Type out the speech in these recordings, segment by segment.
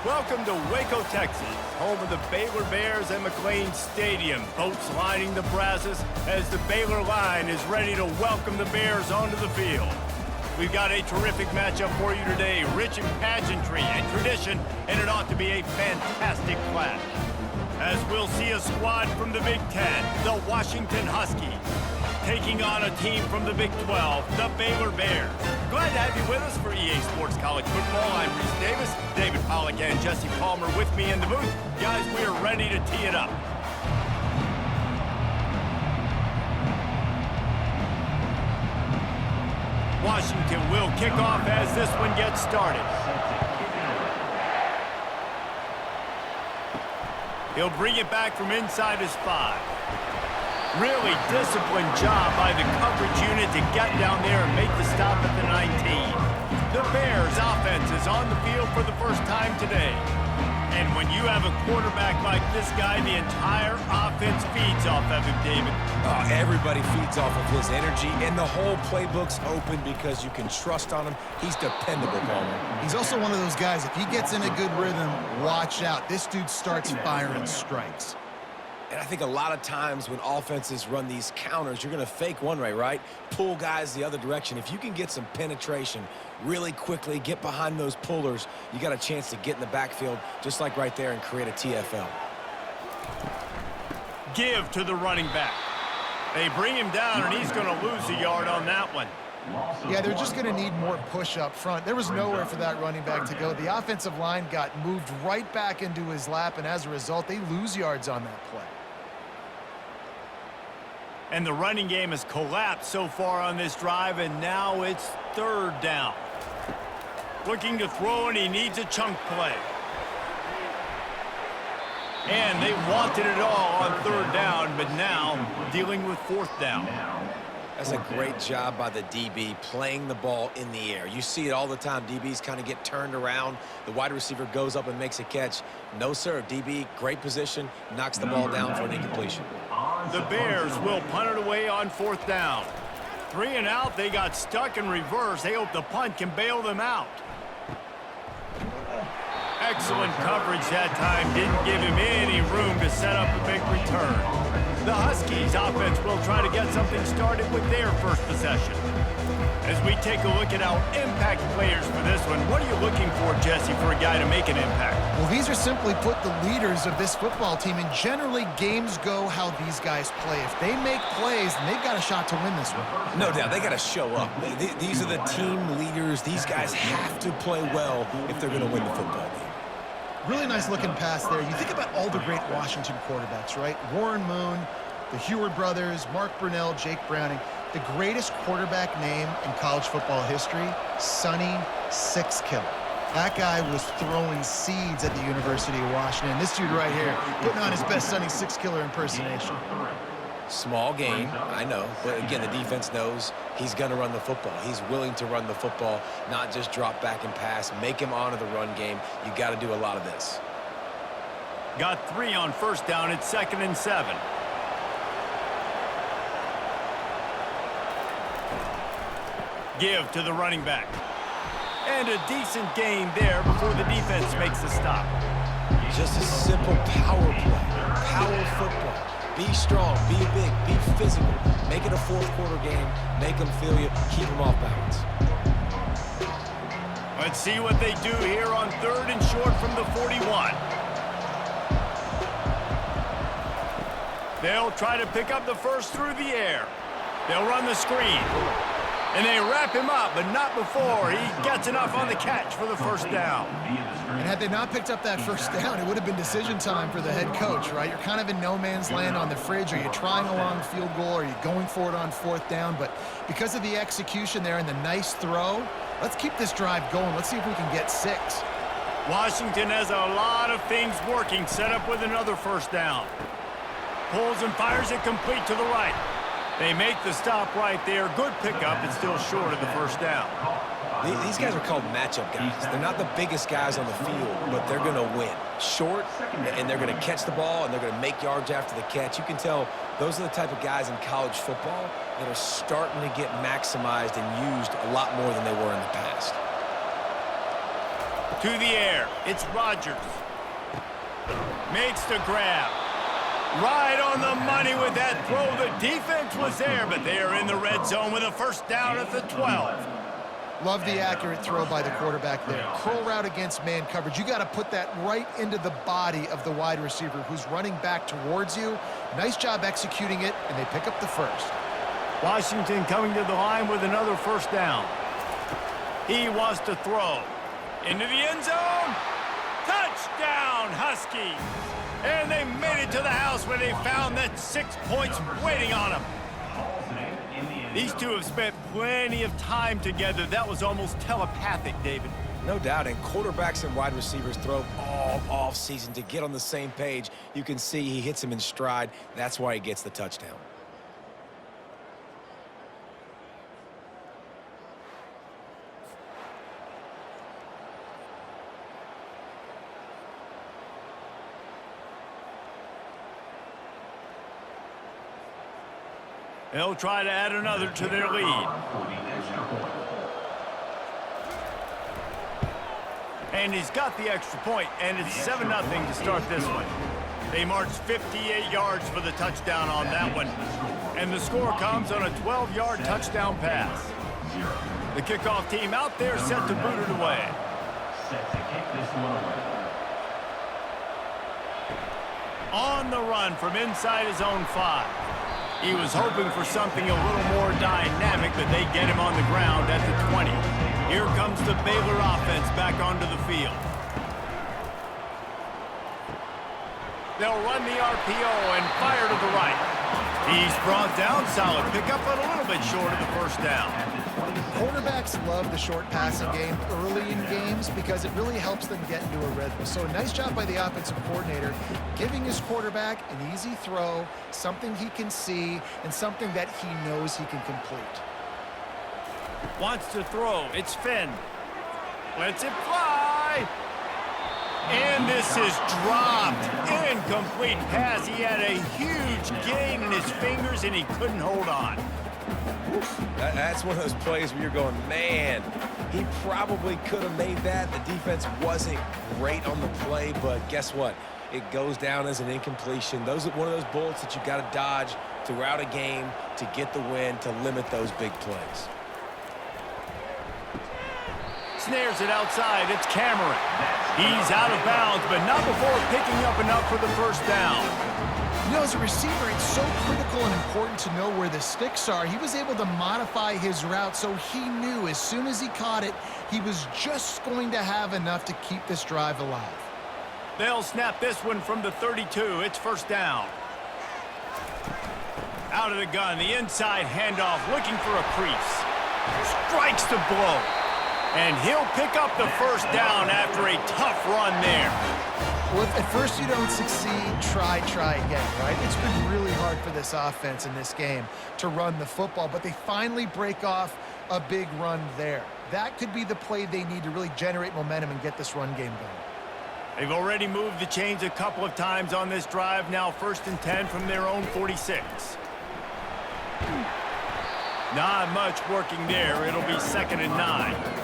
Welcome to Waco, Texas, home of the Baylor Bears and McLean Stadium. Boats lining the brasses as the Baylor line is ready to welcome the Bears onto the field. We've got a terrific matchup for you today, rich in pageantry and tradition, and it ought to be a fantastic clash. As we'll see a squad from the Big Ten, the Washington Huskies, taking on a team from the Big 12, the Baylor Bears. Glad to have you with us for EA Sports College Football. I'm Reese Davis, David Pollack and Jesse Palmer with me in the booth. Guys, we are ready to tee it up. Washington will kick off as this one gets started. He'll bring it back from inside his 5. Really disciplined job by the coverage unit to get down there and make the stop at the 19. The Bears offense is on the field for the first time today. And when you have a quarterback like this guy, the entire offense feeds off of him, David. Everybody feeds off of his energy, and the whole playbook's open because you can trust on him. He's dependable, Palmer. He's also one of those guys, if he gets in a good rhythm, watch out. This dude starts firing strikes. And I think a lot of times when offenses run these counters, you're going to fake one way, right? Pull guys the other direction. If you can get some penetration really quickly, get behind those pullers, you got a chance to get in the backfield, just like right there, and create a TFL. Give to the running back. They bring him down, and he's going to lose a yard on that one. Yeah, they're just going to need more push up front. There was nowhere for that running back to go. The offensive line got moved right back into his lap, and as a result, they lose yards on that play. And the running game has collapsed so far on this drive, and now it's 3rd down. Looking to throw, and he needs a chunk play. And they wanted it all on 3rd down, but now dealing with 4th down. That's a great job by the DB playing the ball in the air. You see it all the time. DBs kind of get turned around. The wide receiver goes up and makes a catch. No, sir. DB, great position, knocks the ball down for an incompletion. The Bears will punt it away on 4th down. 3 and out. They got stuck in reverse. They hope the punt can bail them out. Excellent coverage that time. Didn't give him any room to set up a big return. The Huskies offense will try to get something started with their first possession. As we take a look at our impact players for this one, what are you looking for, Jesse, for a guy to make an impact? Well, these are simply put the leaders of this football team, and generally games go how these guys play. If they make plays, then they've got a shot to win this one. No doubt. They got to show up. These are the team leaders. These guys have to play well if they're going to win the football game. Really nice looking pass there. You think about all the great Washington quarterbacks, right? Warren Moon, the Heward brothers, Mark Brunell, Jake Browning. The greatest quarterback name in college football history, Sonny Six Killer. That guy was throwing seeds at the University of Washington. This dude right here, putting on his best Sonny Six Killer impersonation. Small gain, I know. But again, the defense knows he's going to run the football. He's willing to run the football, not just drop back and pass. Make him honor the run game. You got to do a lot of this. Got 3 on 1st down. It's 2nd and 7. Give to the running back. And a decent gain there before the defense makes the stop. Just a simple power play. Power football. Be strong, be big, be physical. Make it a 4th quarter game. Make them feel you. Keep them off balance. Let's see what they do here on 3rd and short from the 41. They'll try to pick up the first through the air. They'll run the screen. And they wrap him up, but not before he gets enough on the catch for the 1st down. And had they not picked up that 1st down, it would have been decision time for the head coach, right? You're kind of in no man's land on the fridge. Are you trying a long field goal? Are you going for it on 4th down? But because of the execution there and the nice throw, let's keep this drive going. Let's see if we can get 6. Washington has a lot of things working, set up with another 1st down. Pulls and fires it complete to the right. They make the stop right there. Good pickup. It's still short of the 1st down. These guys are called matchup guys. They're not the biggest guys on the field, but they're going to win. Short, and they're going to catch the ball, and they're going to make yards after the catch. You can tell those are the type of guys in college football that are starting to get maximized and used a lot more than they were in the past. To the air. It's Rodgers. Makes the grab. Right on the money with that throw. The defense was there, but they are in the red zone with a first down at the 12. Love the accurate throw by the quarterback there. Curl route against man coverage. You got to put that right into the body of the wide receiver who's running back towards you. Nice job executing it, and they pick up the first. Washington coming to the line with another first down. He wants to throw. Into the end zone. Touchdown, Huskies. And they made it to the house where they found that 6 points waiting on them. These two have spent plenty of time together. That was almost telepathic, David. No doubt, and quarterbacks and wide receivers throw all off-season to get on the same page. You can see he hits him in stride. That's why he gets the touchdown. They'll try to add another to their lead. And he's got the extra point, and it's 7-0 to start this one. They marched 58 yards for the touchdown on that one. And the score comes on a 12-yard touchdown pass. The kickoff team out there set to boot it away. On the run from inside his own 5. He was hoping for something a little more dynamic, but they get him on the ground at the 20. Here comes the Baylor offense back onto the field. They'll run the RPO and fire to the right. He's brought down, solid pickup, but a little bit short of the first down. Quarterbacks love the short passing game early in games because it really helps them get into a rhythm. So a nice job by the offensive coordinator giving his quarterback an easy throw, something he can see, and something that he knows he can complete. Wants to throw. It's Finn. Lets it fly. And this is dropped. Incomplete pass. He had a huge gain in his fingers, and he couldn't hold on. That's one of those plays where you're going, man, he probably could have made that. The defense wasn't great on the play, but guess what? It goes down as an incompletion. Those are one of those bullets that you got to dodge throughout a game to get the win, to limit those big plays. Snares it outside. It's Cameron. He's out of bounds, but not before picking up enough for the first down. You know, as a receiver, it's so critical and important to know where the sticks are. He was able to modify his route, so he knew as soon as he caught it, he was just going to have enough to keep this drive alive. They'll snap this one from the 32. It's first down. Out of the gun, the inside handoff, looking for a crease. Strikes the blow. And he'll pick up the first down after a tough run there. Well, if at first you don't succeed, try again, right? It's been really hard for this offense in this game to run the football, but they finally break off a big run there. That could be the play they need to really generate momentum and get this run game going. They've already moved the chains a couple of times on this drive. Now 1st and 10 from their own 46. Not much working there. It'll be 2nd and 9.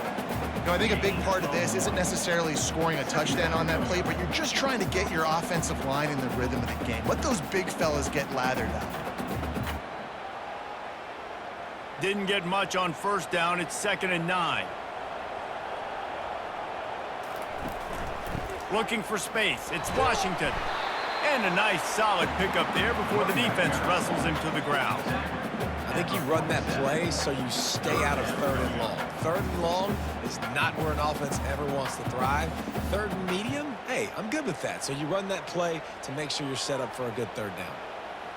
You know, I think a big part of this isn't necessarily scoring a touchdown on that play, but you're just trying to get your offensive line in the rhythm of the game. Let those big fellas get lathered up. Didn't get much on first down. It's 2nd and 9. Looking for space. It's Washington. And a nice solid pickup there before the defense wrestles him to the ground. I think you run that play so you stay out of 3rd and long. 3rd and long is not where an offense ever wants to thrive. 3rd and medium, hey, I'm good with that. So you run that play to make sure you're set up for a good 3rd down.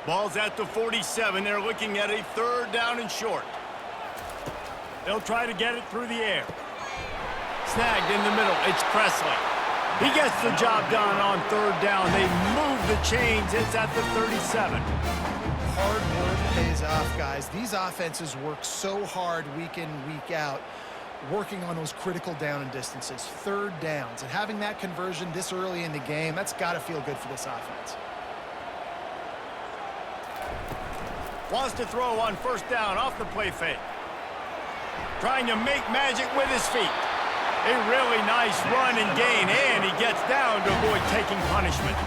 Ball's at the 47. They're looking at a 3rd down and short. They'll try to get it through the air. Snagged in the middle. It's Presley. He gets the job done on 3rd down. They move the chains. It's at the 37. Hard work pays off, guys. These offenses work so hard week in, week out, working on those critical down and distances, 3rd downs. And having that conversion this early in the game, that's got to feel good for this offense. Wants to throw on 1st down off the play fake. Trying to make magic with his feet. A really nice run and gain, and he gets down to avoid taking punishment.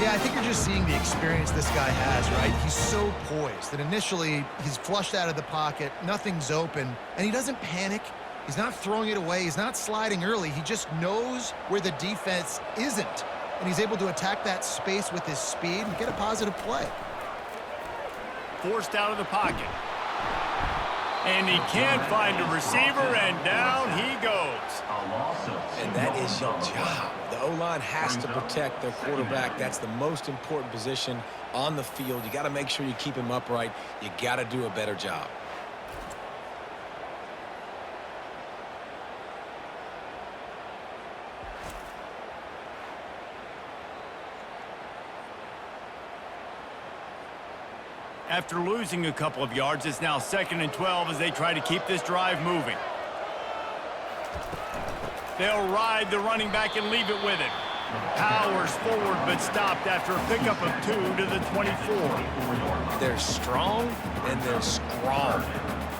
Yeah, I think you're just seeing the experience this guy has, right? He's so poised that initially he's flushed out of the pocket, nothing's open, and he doesn't panic. He's not throwing it away. He's not sliding early. He just knows where the defense isn't, and he's able to attack that space with his speed and get a positive play. Forced out of the pocket. And he can't find a receiver, and down he goes. And that is your job. The O-line has to protect their quarterback. That's the most important position on the field. You got to make sure you keep him upright. You got to do a better job. After losing a couple of yards, it's now 2nd and 12 as they try to keep this drive moving. They'll ride the running back and leave it with him. Powers forward, but stopped after a pickup of 2 to the 24. They're strong and they're strong.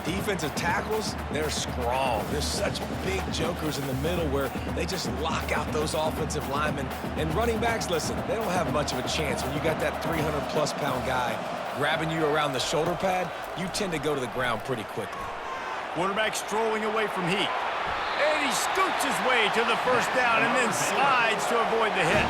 Defensive tackles, they're strong. There's such big jokers in the middle where they just lock out those offensive linemen. And running backs, listen, they don't have much of a chance. When you got that 300-plus pound guy grabbing you around the shoulder pad, you tend to go to the ground pretty quickly. Quarterback strolling away from heat. And he scoots his way to the first down and then slides to avoid the hit.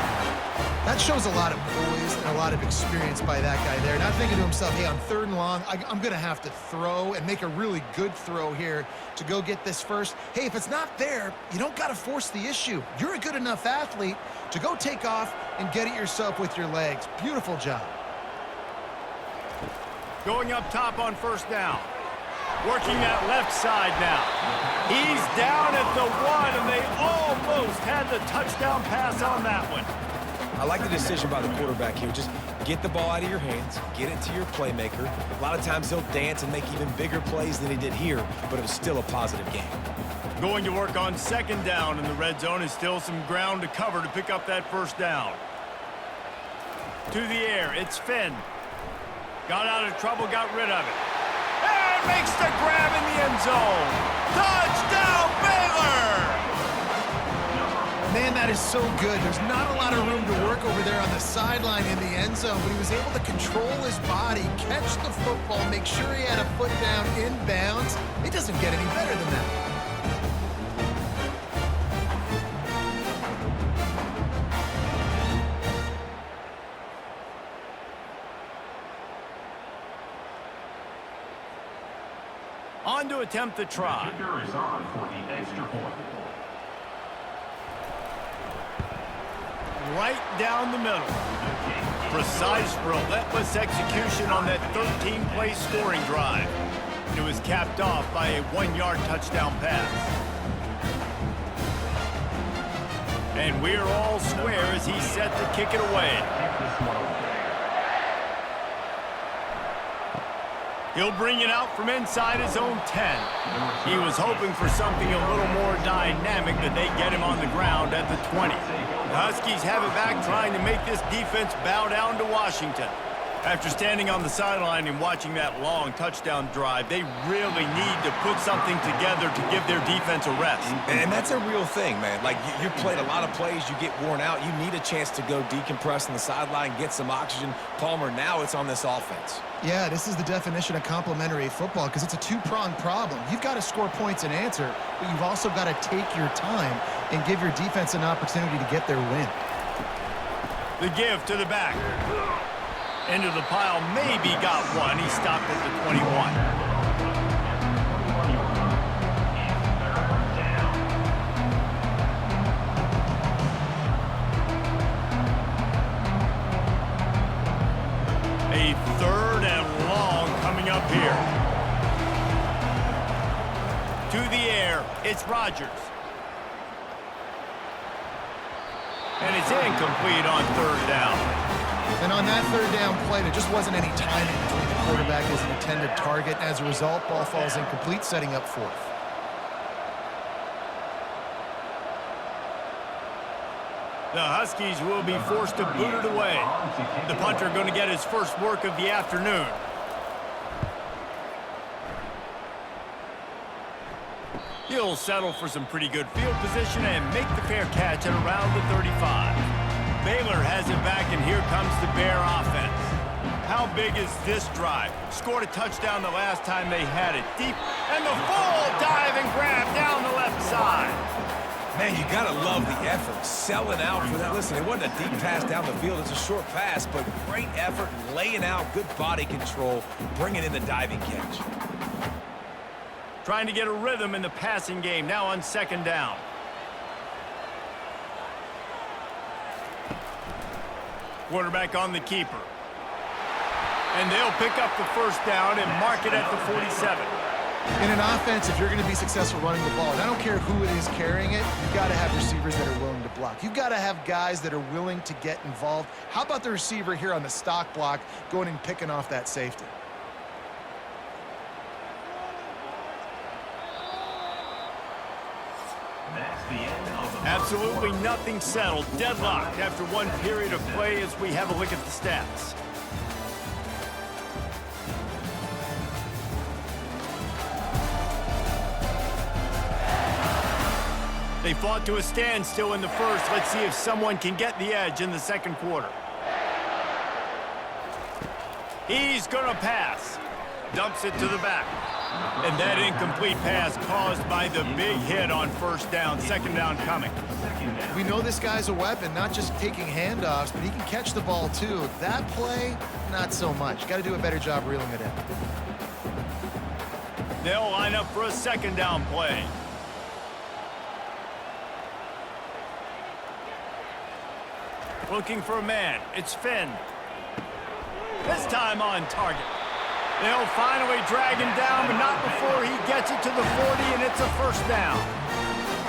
That shows a lot of poise and a lot of experience by that guy there. Not thinking to himself, hey, on 3rd and long, I'm going to have to throw and make a really good throw here to go get this first. Hey, if it's not there, you don't got to force the issue. You're a good enough athlete to go take off and get it yourself with your legs. Beautiful job. Going up top on 1st down. Working that left side now. He's down at the 1, and they almost had the touchdown pass on that one. I like the decision by the quarterback here. Just get the ball out of your hands, get it to your playmaker. A lot of times he'll dance and make even bigger plays than he did here, but it was still a positive game. Going to work on 2nd down in the red zone is still some ground to cover to pick up that 1st down. To the air, it's Finn. Got out of trouble, got rid of it. And makes the grab in the end zone. Touchdown, Baylor! Man, that is so good. There's not a lot of room to work over there on the sideline in the end zone, but he was able to control his body, catch the football, make sure he had a foot down inbounds. It doesn't get any better than that. On to attempt the try. Kicker is on for the extra point. Right down the middle. Precise, relentless execution on that 13-play scoring drive. And it was capped off by a 1-yard touchdown pass. And we're all square as he's set to kick it away. He'll bring it out from inside his own 10. He was hoping for something a little more dynamic, but they get him on the ground at the 20. The Huskies have it back, trying to make this defense bow down to Washington. After standing on the sideline and watching that long touchdown drive, they really need to put something together to give their defense a rest. And that's a real thing, man. Like, you played a lot of plays, you get worn out. You need a chance to go decompress on the sideline, get some oxygen. Palmer, now it's on this offense. Yeah, this is the definition of complementary football because it's a two-pronged problem. You've got to score points and answer, but you've also got to take your time and give your defense an opportunity to get their win. The give to the back. Into the pile, maybe got one. He stopped at the 21. A 3rd and long coming up here. To the air, it's Rodgers. And it's incomplete on 3rd down. And on that 3rd down play, there just wasn't any timing between the quarterback and his intended target. As a result, ball falls incomplete, setting up 4th. The Huskies will be forced to boot it away. The punter going to get his first work of the afternoon. He'll settle for some pretty good field position and make the fair catch at around the 35. Baylor has it back, and here comes the Bear offense. How big is this drive? Scored a touchdown the last time they had it. Deep, and the full dive and grab down the left side. Man, you gotta love the effort, selling out for that. Listen, it wasn't a deep pass down the field. It's a short pass, but great effort, laying out, good body control, bringing in the diving catch. Trying to get a rhythm in the passing game, now on second down. Quarterback on the keeper. And they'll pick up the first down and mark it at the 47. In an offense, if you're going to be successful running the ball, and I don't care who it is carrying it, you've got to have receivers that are willing to block. You've got to have guys that are willing to get involved. How about the receiver here on the stock block going and picking off that safety? That's the end of the Absolutely nothing settled. Deadlocked after one period of play as we have a look at the stats. They fought to a standstill in the first. Let's see if someone can get the edge in the second quarter. He's going to pass. Dumps it to the back. And that incomplete pass caused by the big hit on first down. Second down coming. We know this guy's a weapon, not just taking handoffs, but he can catch the ball too. That play, not so much. Got to do a better job reeling it in. They'll line up for a second down play. Looking for a man. It's Finn. This time on target. They'll finally drag him down, but not before he gets it to the 40, and it's a first down.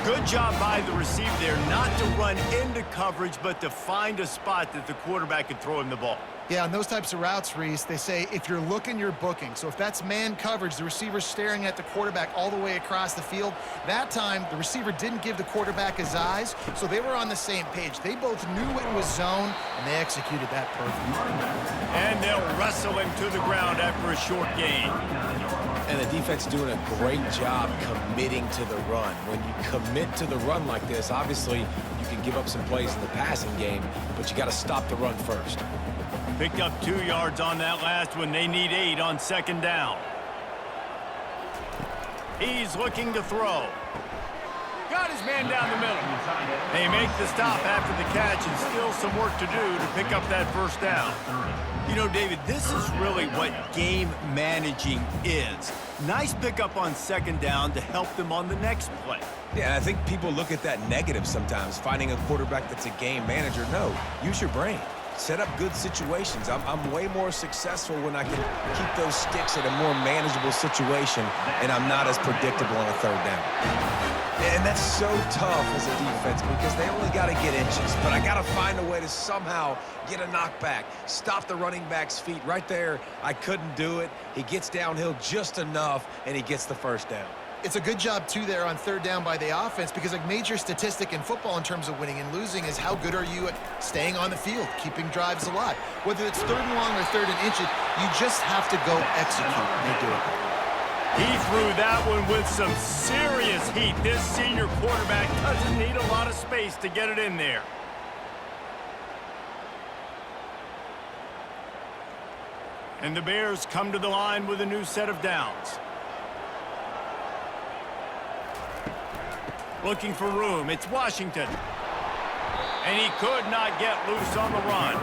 Good job by the receiver there, not to run into coverage, but to find a spot that the quarterback could throw him the ball. Yeah, on those types of routes, Reese, they say if you're looking, you're booking. So if that's man coverage, the receiver's staring at the quarterback all the way across the field. That time, the receiver didn't give the quarterback his eyes, so they were on the same page. They both knew it was zone, and they executed that perfectly. And they'll wrestle him to the ground after a short gain. And the defense doing a great job committing to the run. When you commit to the run like this, obviously you can give up some plays in the passing game, but you got to stop the run first. Picked up 2 yards on that last one. They need 8 on second down. He's looking to throw. Got his man down the middle. They make the stop after the catch, and still some work to do to pick up that first down. You know, David, this is really what game managing is. Nice pickup on second down to help them on the next play. Yeah, and I think people look at that negative sometimes, finding a quarterback that's a game manager. No, use your brain. Set up good situations. I'm way more successful when I can keep those sticks at a more manageable situation, and I'm not as predictable on a third down. And that's so tough as a defense because they only got to get inches. But I got to find a way to somehow get a knockback, stop the running back's feet. Right there, I couldn't do it. He gets downhill just enough, and he gets the first down. It's a good job, too, there on third down by the offense because a major statistic in football in terms of winning and losing is how good are you at staying on the field, keeping drives alive. Whether it's third and long or third and inches, you just have to go execute, and they do it. He threw that one with some serious heat. This senior quarterback doesn't need a lot of space to get it in there. And the Bears come to the line with a new set of downs. Looking for room. It's Washington. And he could not get loose on the run.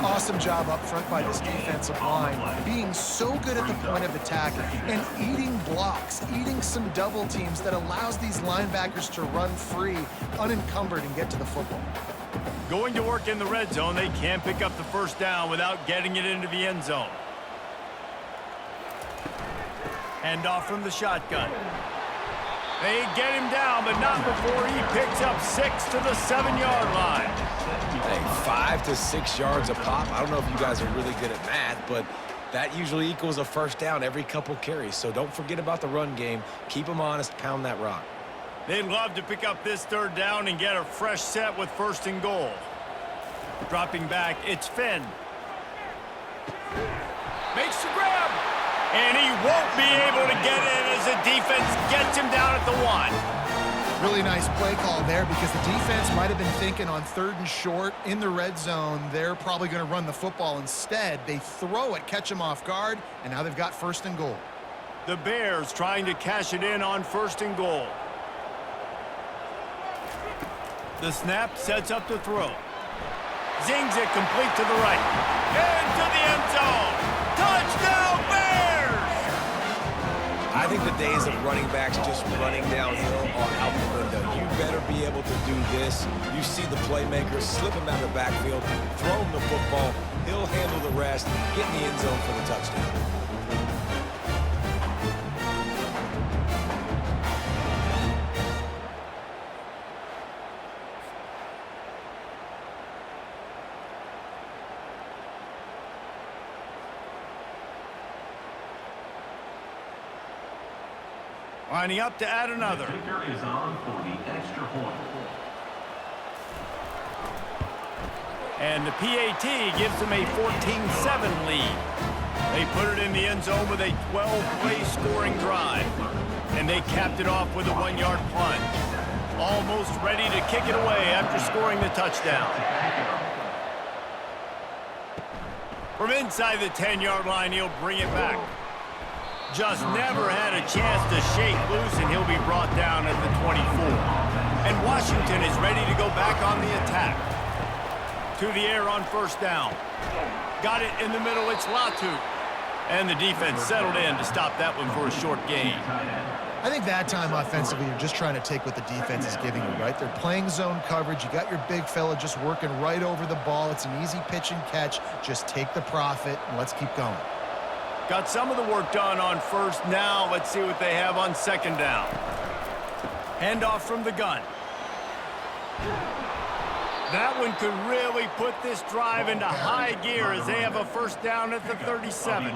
Awesome job up front by this defensive line, being so good at the point of attack and eating blocks, eating some double teams that allows these linebackers to run free, unencumbered, and get to the football. Going to work in the red zone, they can't pick up the first down without getting it into the end zone. Hand off from the shotgun. They get him down, but not before he picks up 6 to the 7-yard line. Hey, 5 to 6 yards a pop. I don't know if you guys are really good at math, but that usually equals a first down every couple carries. So don't forget about the run game. Keep them honest, pound that rock. They'd love to pick up this third down and get a fresh set with first and goal. Dropping back, it's Finn. Makes the grab. And he won't be able to get in as a defense gets him down at the 1. Really nice play call there because the defense might have been thinking on 3rd and short in the red zone. They're probably going to run the football instead. They throw it, catch him off guard, and now they've got 1st and goal. The Bears trying to cash it in on 1st and goal. The snap sets up the throw. Zings it complete to the right. Into the end zone. Touchdown, Bears! I think the days of running backs just running downhill are out the window. You better be able to do this. You see the playmakers slip him out of the backfield, throw him the football, he'll handle the rest, get in the end zone for the touchdown. Lining up to add another. The kicker is on for the extra point. And the PAT gives them a 14-7 lead. They put it in the end zone with a 12-play scoring drive. And they capped it off with a 1-yard plunge. Almost ready to kick it away after scoring the touchdown. From inside the 10-yard line, he'll bring it back. Just never had a chance to shake loose, and he'll be brought down at the 24. And Washington is ready to go back on the attack. To the air on 1st down. Got it in the middle, it's Latu. And the defense settled in to stop that one for a short gain. I think that time offensively, you're just trying to take what the defense is giving you, right? They're playing zone coverage. You got your big fella just working right over the ball. It's an easy pitch and catch. Just take the profit, and let's keep going. Got some of the work done on 1st. Now let's see what they have on 2nd down. Handoff from the gun. That one could really put this drive into high gear as they have a 1st down at the 37.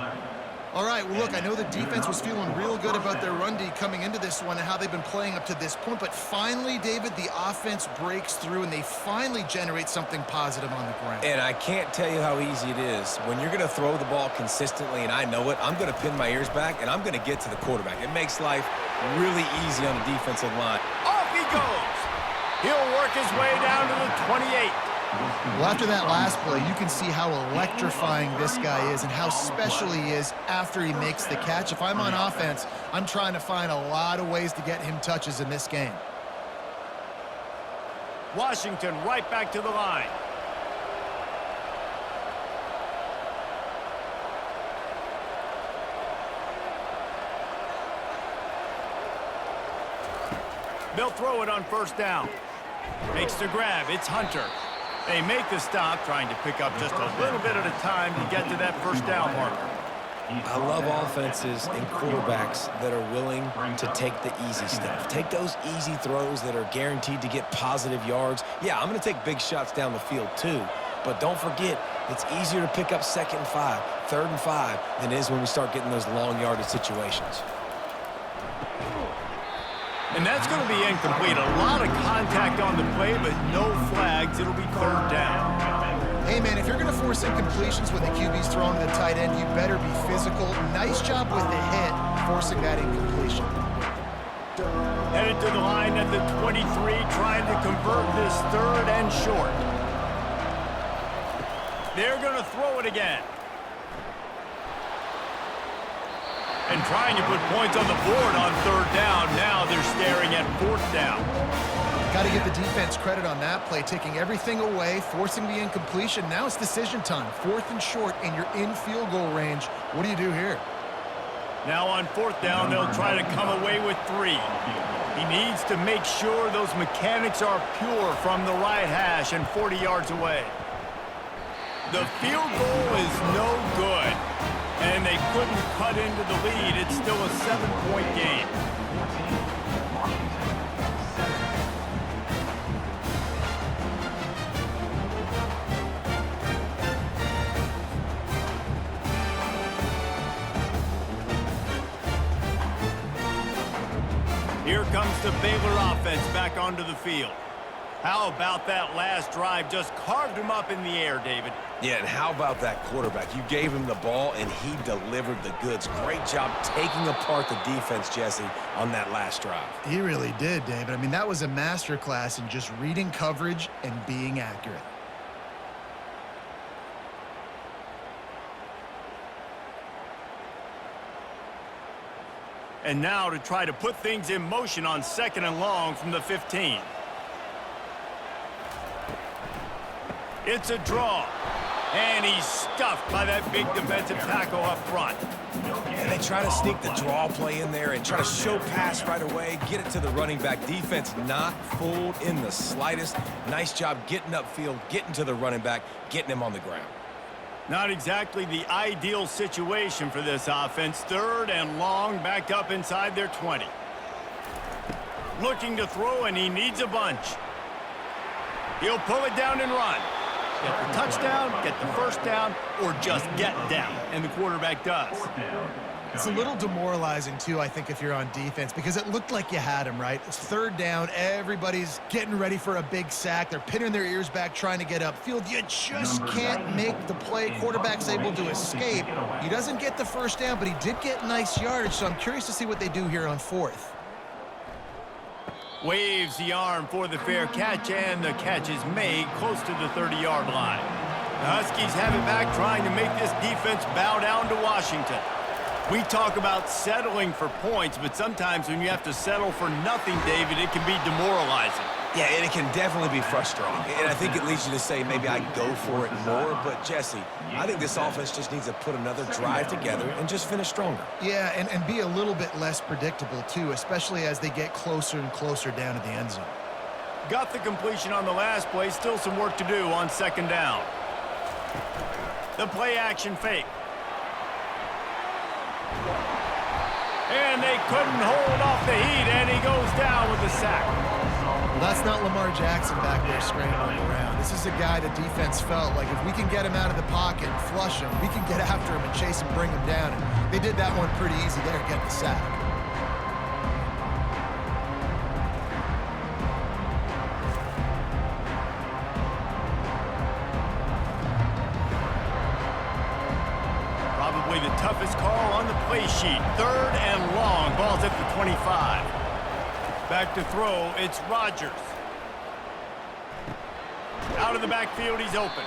All right, well, look, I know the defense was feeling real good about their run D coming into this one and how they've been playing up to this point, but finally, David, the offense breaks through and they finally generate something positive on the ground. And I can't tell you how easy it is. When you're going to throw the ball consistently, and I know it, I'm going to pin my ears back, and I'm going to get to the quarterback. It makes life really easy on the defensive line. Off he goes. He'll work his way down to the 28. Well, after that last play, you can see how electrifying this guy is and how special he is after he makes the catch. If I'm on offense, I'm trying to find a lot of ways to get him touches in this game. Washington right back to the line. They'll throw it on 1st down. Makes the grab. It's Hunter. They make the stop, trying to pick up just a little bit at a time to get to that 1st down marker. I love offenses and quarterbacks that are willing to take the easy stuff. Take those easy throws that are guaranteed to get positive yards. Yeah, I'm going to take big shots down the field too. But don't forget, it's easier to pick up 2nd and 5, 3rd and 5 than it is when we start getting those long yardage situations. And that's going to be incomplete. A lot of contact on the play, but no flags. It'll be 3rd down. Hey, man, if you're going to force incompletions when the QB's throwing to the tight end, you better be physical. Nice job with the hit, forcing that incompletion. Headed to the line at the 23, trying to convert this 3rd and short. They're going to throw it again. And trying to put points on the board on 3rd down. Now they're staring at 4th down. Got to give the defense credit on that play, taking everything away, forcing the incompletion. Now it's decision time. 4th and short, and you're in field goal range. What do you do here? Now on 4th down, they'll try to come away with 3. He needs to make sure those mechanics are pure from the right hash and 40 yards away. The field goal is no good. And they couldn't cut into the lead. It's still a 7-point game. Here comes the Baylor offense back onto the field. How about that last drive? Just carved him up in the air, David. Yeah, and how about that quarterback? You gave him the ball, and he delivered the goods. Great job taking apart the defense, Jesse, on that last drive. He really did, David. I mean, that was a masterclass in just reading coverage and being accurate. And now to try to put things in motion on 2nd and long from the 15. It's a draw. And he's stuffed by that big defensive tackle up front. And they try to sneak the draw play in there and try to show pass right away, get it to the running back. Defense not fooled in the slightest. Nice job getting upfield, getting to the running back, getting him on the ground. Not exactly the ideal situation for this offense. 3rd and long, backed up inside their 20. Looking to throw, and he needs a bunch. He'll pull it down and run. Get the touchdown, get the first down, or just get down. And the quarterback does. It's a little demoralizing, too, I think, if you're on defense, because it looked like you had him, right? It's 3rd down. Everybody's getting ready for a big sack. They're pinning their ears back, trying to get upfield. You just can't make the play. Quarterback's able to escape. He doesn't get the first down, but he did get nice yardage, so I'm curious to see what they do here on 4th. Waves the arm for the fair catch, and the catch is made close to the 30-yard line. The Huskies have it back, trying to make this defense bow down to Washington. We talk about settling for points, but sometimes when you have to settle for nothing, David, it can be demoralizing. Yeah, and it can definitely be frustrating. And I think it leads you to say maybe I go for it more. But, Jesse, I think this offense just needs to put another drive together and just finish stronger. Yeah, and be a little bit less predictable, too, especially as they get closer and closer down to the end zone. Got the completion on the last play. Still some work to do on 2nd down. The play-action fake. And they couldn't hold off the heat, and he goes down with a sack. Well, that's not Lamar Jackson back there scrambling around. This is a guy the defense felt like if we can get him out of the pocket and flush him, we can get after him and chase him, bring him down. And they did that one pretty easy there, getting the sack. Probably the toughest call on the play sheet. 3rd and long. Ball's at the 25. Back to throw, it's Rodgers. Out of the backfield, he's open.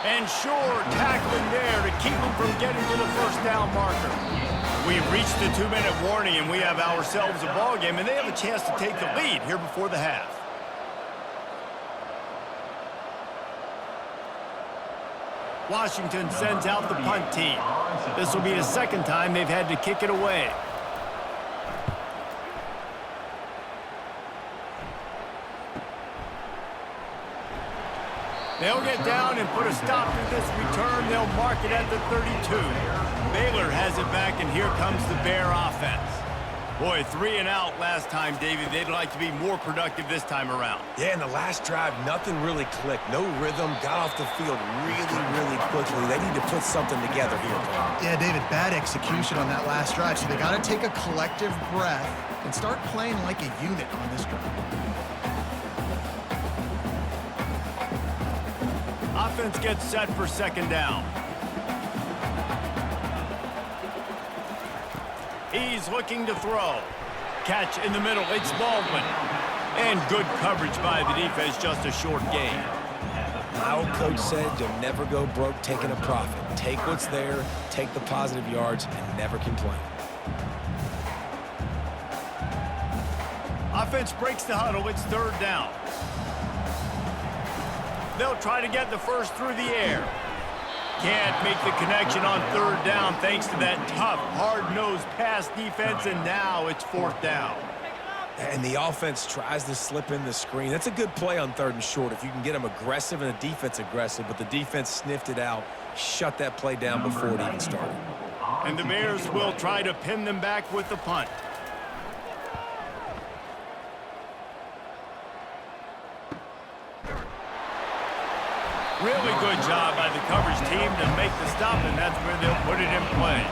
And sure, tackling there to keep him from getting to the first down marker. We've reached the 2-minute warning, and we have ourselves a ball game, and they have a chance to take the lead here before the half. Washington sends out the punt team. This will be the 2nd time they've had to kick it away. They'll get down and put a stop to this return. They'll mark it at the 32. Baylor has it back, and here comes the Bear offense. Boy, 3 and out last time, David. They'd like to be more productive this time around. Yeah, in the last drive, nothing really clicked. No rhythm, got off the field really quickly. They need to put something together here. Yeah, David, bad execution on that last drive. So they got to take a collective breath and start playing like a unit on this drive. Offense gets set for 2nd down. He's looking to throw. Catch in the middle. It's Baldwin. And good coverage by the defense. Just a short gain. My old coach said you'll never go broke taking a profit. Take what's there, take the positive yards, and never complain. Offense breaks the huddle. It's 3rd down. They'll try to get the first through the air. Can't make the connection on 3rd down thanks to that tough, hard-nosed pass defense, and now it's 4th down. And the offense tries to slip in the screen. That's a good play on 3rd and short if you can get them aggressive and the defense aggressive, but the defense sniffed it out, shut that play down before it even started. And the Bears will try to pin them back with the punt. Really good job by the coverage team to make the stop, and that's where they'll put it in play.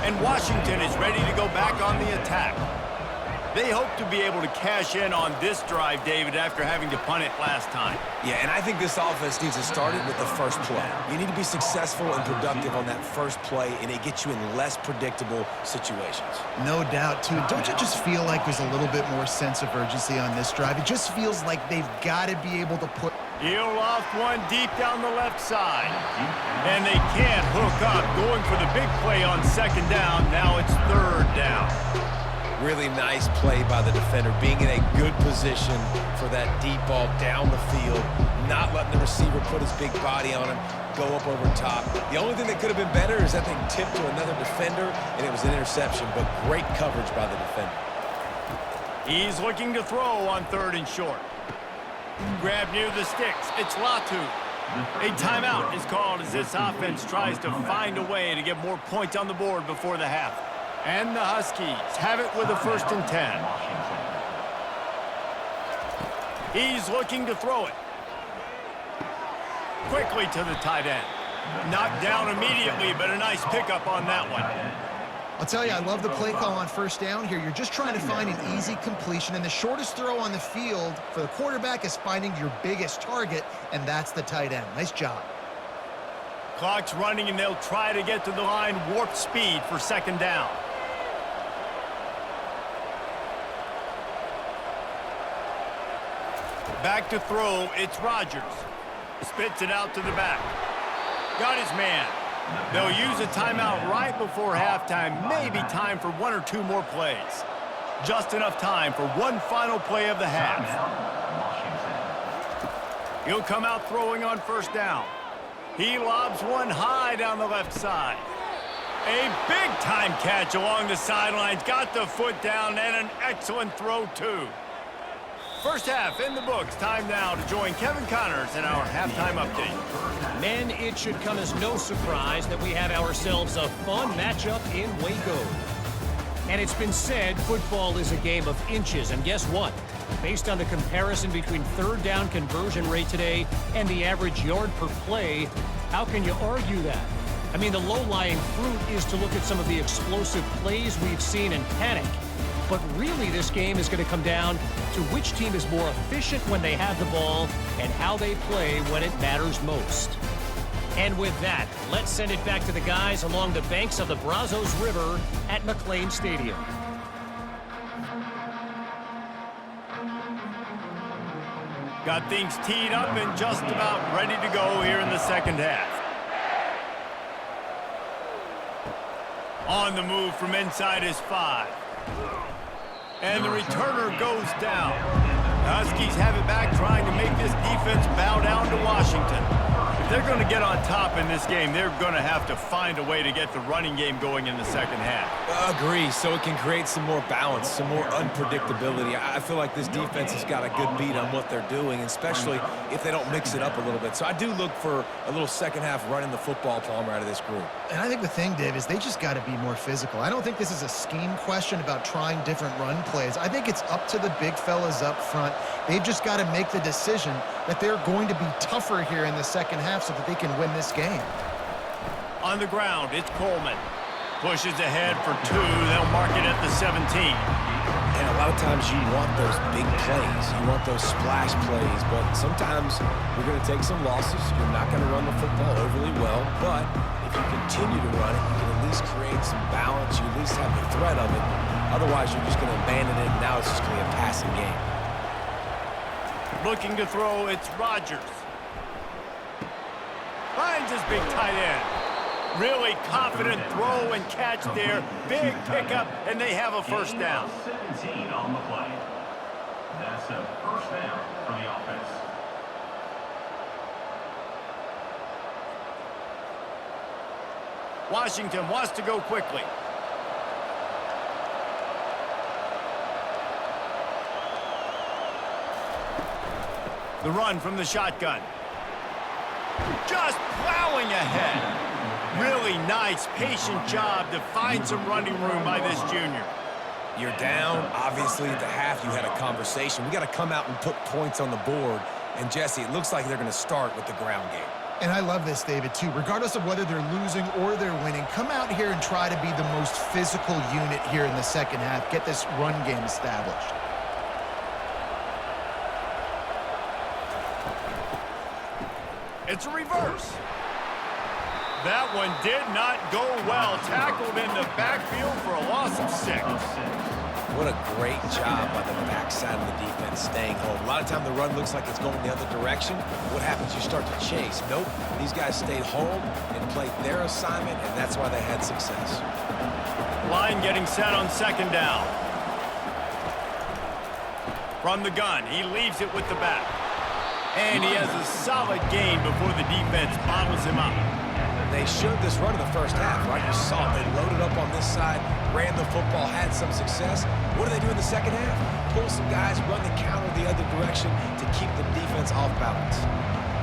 And Washington is ready to go back on the attack. They hope to be able to cash in on this drive, David, after having to punt it last time. Yeah, and I think this offense needs to start it with the first play. You need to be successful and productive on that first play, and it gets you in less predictable situations. No doubt, too. Don't you just feel like there's a little bit more sense of urgency on this drive? It just feels like they've got to be able to put... He'll loft one deep down the left side. And they can't hook up. Going for the big play on second down. Now it's third down. Really nice play by the defender, being in a good position for that deep ball down the field, not letting the receiver put his big body on him, go up over top. The only thing that could have been better is that thing tipped to another defender, and it was an interception, but great coverage by the defender. He's looking to throw on third and short. Grab near the sticks. It's Latu. A timeout is called as this offense tries to find a way to get more points on the board before the half. And the Huskies have it with a 1st and 10. He's looking to throw it. Quickly to the tight end. Knocked down immediately, but a nice pickup on that one. I'll tell you, I love the play call on first down here. You're just trying to find an easy completion, and the shortest throw on the field for the quarterback is finding your biggest target, and that's the tight end. Nice job. Clock's running, and they'll try to get to the line warp speed for second down. Back to throw, it's Rodgers. Spits it out to the back. Got his man. They'll use a timeout right before halftime. Maybe time for 1 or 2 more plays. Just enough time for one final play of the half. He'll come out throwing on first down. He lobs one high down the left side. A big-time catch along the sidelines. Got the foot down and an excellent throw, too. First half in the books. Time now to join Kevin Connors in our halftime update. Men, it should come as no surprise that we have ourselves a fun matchup in Waco. And it's been said football is a game of inches. And guess what? Based on the comparison between third down conversion rate today and the average yard per play, how can you argue that? I mean, the low-lying fruit is to look at some of the explosive plays we've seen and panic. But really, this game is going to come down to which team is more efficient when they have the ball and how they play when it matters most. And with that, let's send it back to the guys along the banks of the Brazos River at McLean Stadium. Got things teed up and just about ready to go here in the second half. On the move from inside is 5. And the returner goes down. The Huskies have it back, trying to make this defense bow down to Washington. If they're going to get on top in this game, they're going to have to find a way to get the running game going in the second half. Agree, so it can create some more balance, some more unpredictability. I feel like this defense has got a good beat on what they're doing, especially if they don't mix it up a little bit. So I do look for a little second half running the football Palmer out of this group. And I think the thing, Dave, is they just got to be more physical. I don't think this is a scheme question about trying different run plays. I think it's up to the big fellas up front. They've just got to make the decision that they're going to be tougher here in the second half so that they can win this game. On the ground, it's Coleman. Pushes ahead for 2. They'll mark it at the 17. And a lot of times you want those big plays. You want those splash plays. But sometimes you're going to take some losses. You're not going to run the football overly well. But if you continue to run it, you can at least create some balance. You at least have the threat of it. Otherwise, you're just going to abandon it, and now it's just going to be a passing game. Looking to throw, it's Rodgers. Finds his big tight end. Really confident throw and catch there. Big pickup, and they have a first down. 17 on the play. That's a first down for the offense. Washington wants to go quickly. The run from the shotgun. Just plowing ahead. Really nice, patient job to find some running room by this junior. You're down. Obviously, at the half, you had a conversation. We got to come out and put points on the board. And, Jesse, it looks like they're going to start with the ground game. And I love this, David, too. Regardless of whether they're losing or they're winning, come out here and try to be the most physical unit here in the second half. Get this run game established. It's a reverse. That one did not go well. Tackled in the backfield for a loss of 6. What a great job by the backside of the defense staying home. A lot of time the run looks like it's going the other direction. What happens? You start to chase. Nope. These guys stayed home and played their assignment, and that's why they had success. Line getting set on second down. From the gun, he leaves it with the back. And he has a solid gain before the defense bottles him up. They showed this run in the first half, right? You saw it. They loaded up on this side, ran the football, had some success. What do they do in the second half? Pull some guys, run the counter the other direction to keep the defense off balance.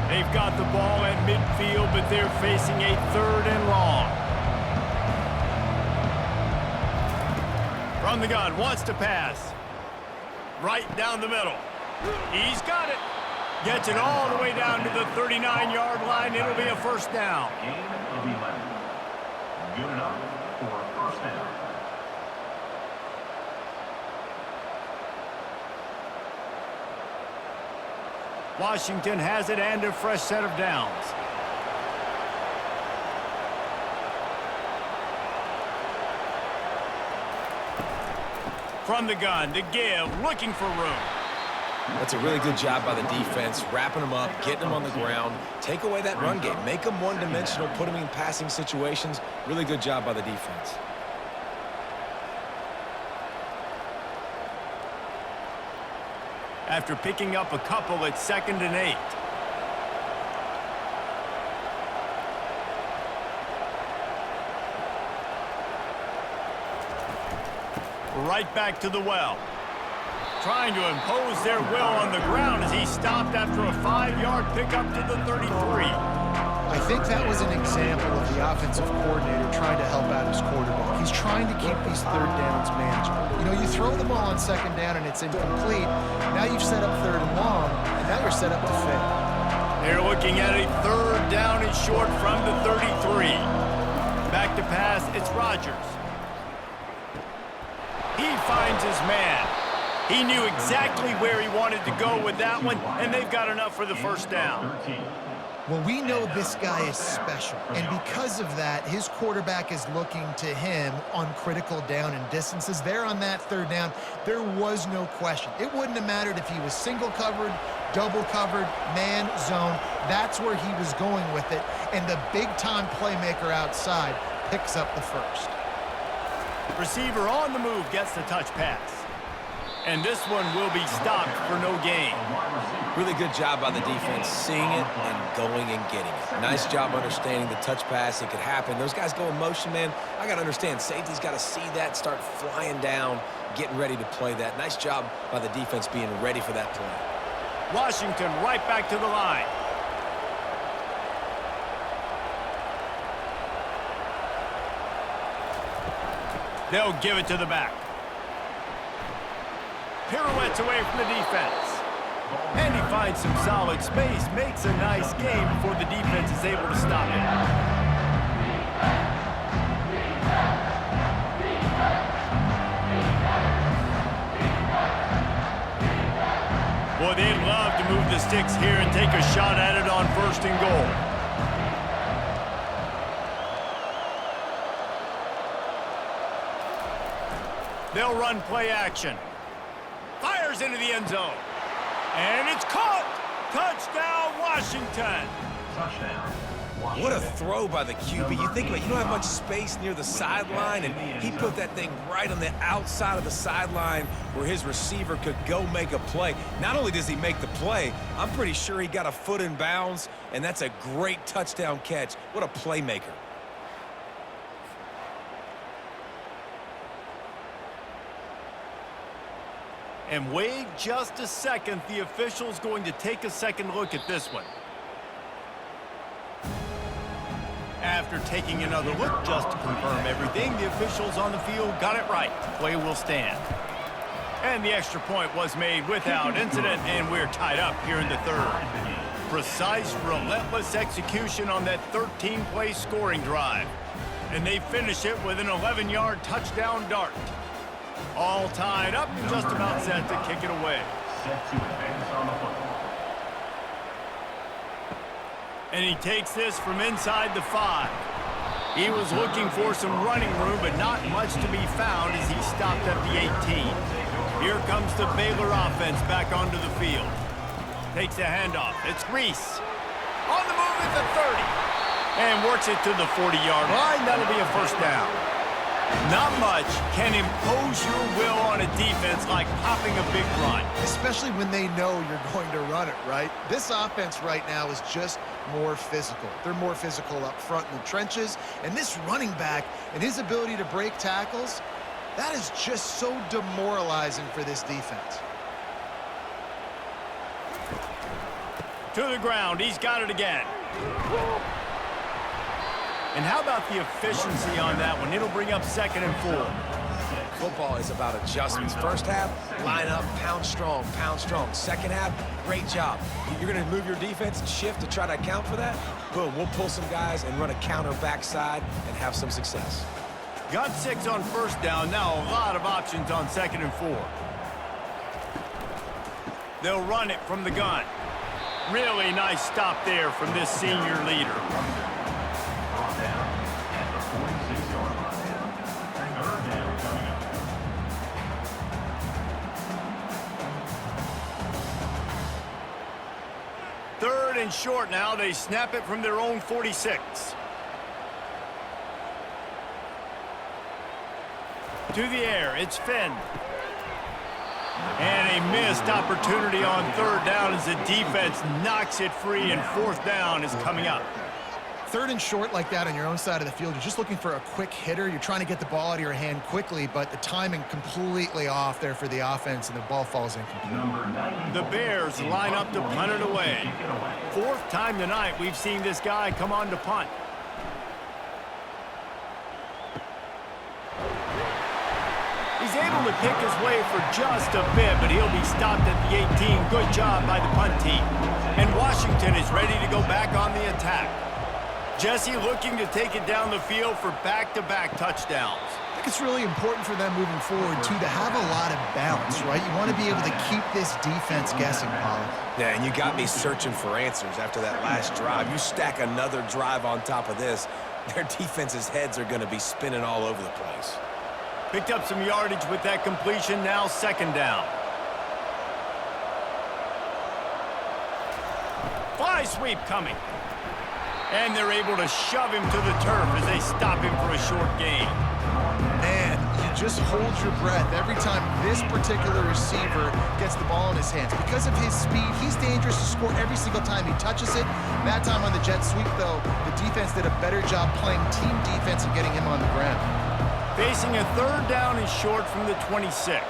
They've got the ball at midfield, but they're facing a 3rd and long. From the gun, wants to pass. Right down the middle. He's got it. Gets it all the way down to the 39-yard line. It'll be a first down. Gain of 11. Good enough for a first down. Washington has it and a fresh set of downs. From the gun to give, looking for room. That's a really good job by the defense, wrapping them up, getting them on the ground. Take away that run game. Make them one-dimensional, put them in passing situations. Really good job by the defense. After picking up a couple, it's 2nd and 8. Right back to the well. Trying to impose their will on the ground as he stopped after a 5-yard pickup to the 33. I think that was an example of the offensive coordinator trying to help out his quarterback. He's trying to keep these 3rd downs manageable. You know, you throw the ball on 2nd down and it's incomplete. Now you've set up 3rd and long, and now you're set up to fail. They're looking at a 3rd down and short from the 33. Back to pass, it's Rodgers. He finds his man. He knew exactly where he wanted to go with that one, and they've got enough for the first down. Well, we know this guy is special, and because of that, his quarterback is looking to him on critical down and distances. There on that 3rd down, there was no question. It wouldn't have mattered if he was single covered, double covered, man, zone. That's where he was going with it, and the big-time playmaker outside picks up the first. Receiver on the move gets the touch pass. And this one will be stopped for no gain. Really good job by the defense, seeing it and going and getting it. Nice job understanding the touch pass. It could happen. Those guys go in motion, man. I got to understand, safety's got to see that, start flying down, getting ready to play that. Nice job by the defense being ready for that play. Washington right back to the line. They'll give it to the back. Pirouettes away from the defense. And he finds some solid space, makes a nice game before the defense is able to stop it. Boy, they'd love to move the sticks here and take a shot at it on 1st and goal. They'll run play action. Fires into the end zone. And it's caught. Touchdown, Washington. Touchdown. What a throw by the QB. You think about it, you don't have much space near the sideline, and he put that thing right on the outside of the sideline where his receiver could go make a play. Not only does he make the play, I'm pretty sure he got a foot in bounds, and that's a great touchdown catch. What a playmaker. And wait just a second. The official's going to take a second look at this one. After taking another look just to confirm everything, the officials on the field got it right. Play will stand. And the extra point was made without incident, and we're tied up here in the 3rd. precise, relentless execution on that 13-play scoring drive. And they finish it with an 11-yard touchdown dart. All tied up and just about set to kick it away. Set to advance on the football. And he takes this from inside the 5. He was looking for some running room, but not much to be found as he stopped at the 18. Here comes the Baylor offense back onto the field. Takes a handoff. It's Reese. On the move at the 30. And works it to the 40-yard line. That'll be a first down. Not much can impose your will on a defense like popping a big run. Especially when they know you're going to run it, right? This offense right now is just more physical. They're more physical up front in the trenches. And this running back and his ability to break tackles, that is just so demoralizing for this defense. To the ground. He's got it again. And how about the efficiency on that one? It'll bring up 2nd and 4. Football is about adjustments. First half, line up, pound strong, pound strong. Second half, great job. You're going to move your defense and shift to try to account for that? Boom, we'll pull some guys and run a counter backside and have some success. Got 6 on first down. Now a lot of options on 2nd and 4. They'll run it from the gun. Really nice stop there from this senior leader. Brought down at the 46-yard line. Third down coming up. Third and short now. They snap it from their own 46. To the air. It's Finn. And a missed opportunity on 3rd down as the defense knocks it free, and 4th down is coming up. 3rd and short like that on your own side of the field, you're just looking for a quick hitter. You're trying to get the ball out of your hand quickly, but the timing completely off there for the offense, and the ball falls incomplete. The Bears line up to punt it away. 4th time tonight we've seen this guy come on to punt. He's able to pick his way for just a bit, but he'll be stopped at the 18. Good job by the punt team. And Washington is ready to go back on the attack. Jesse looking to take it down the field for back-to-back touchdowns. I think it's really important for them moving forward, too, to have a lot of balance, right? You want to be able to keep this defense guessing, Pollard. Yeah, and you got me searching for answers after that last drive. You stack another drive on top of this, their defense's heads are going to be spinning all over the place. Picked up some yardage with that completion. Now 2nd down. Fly sweep coming. And they're able to shove him to the turf as they stop him for a short gain. Man, you just hold your breath every time this particular receiver gets the ball in his hands. Because of his speed, he's dangerous to score every single time he touches it. That time on the jet sweep, though, the defense did a better job playing team defense and getting him on the ground. Facing a 3rd down and short from the 26.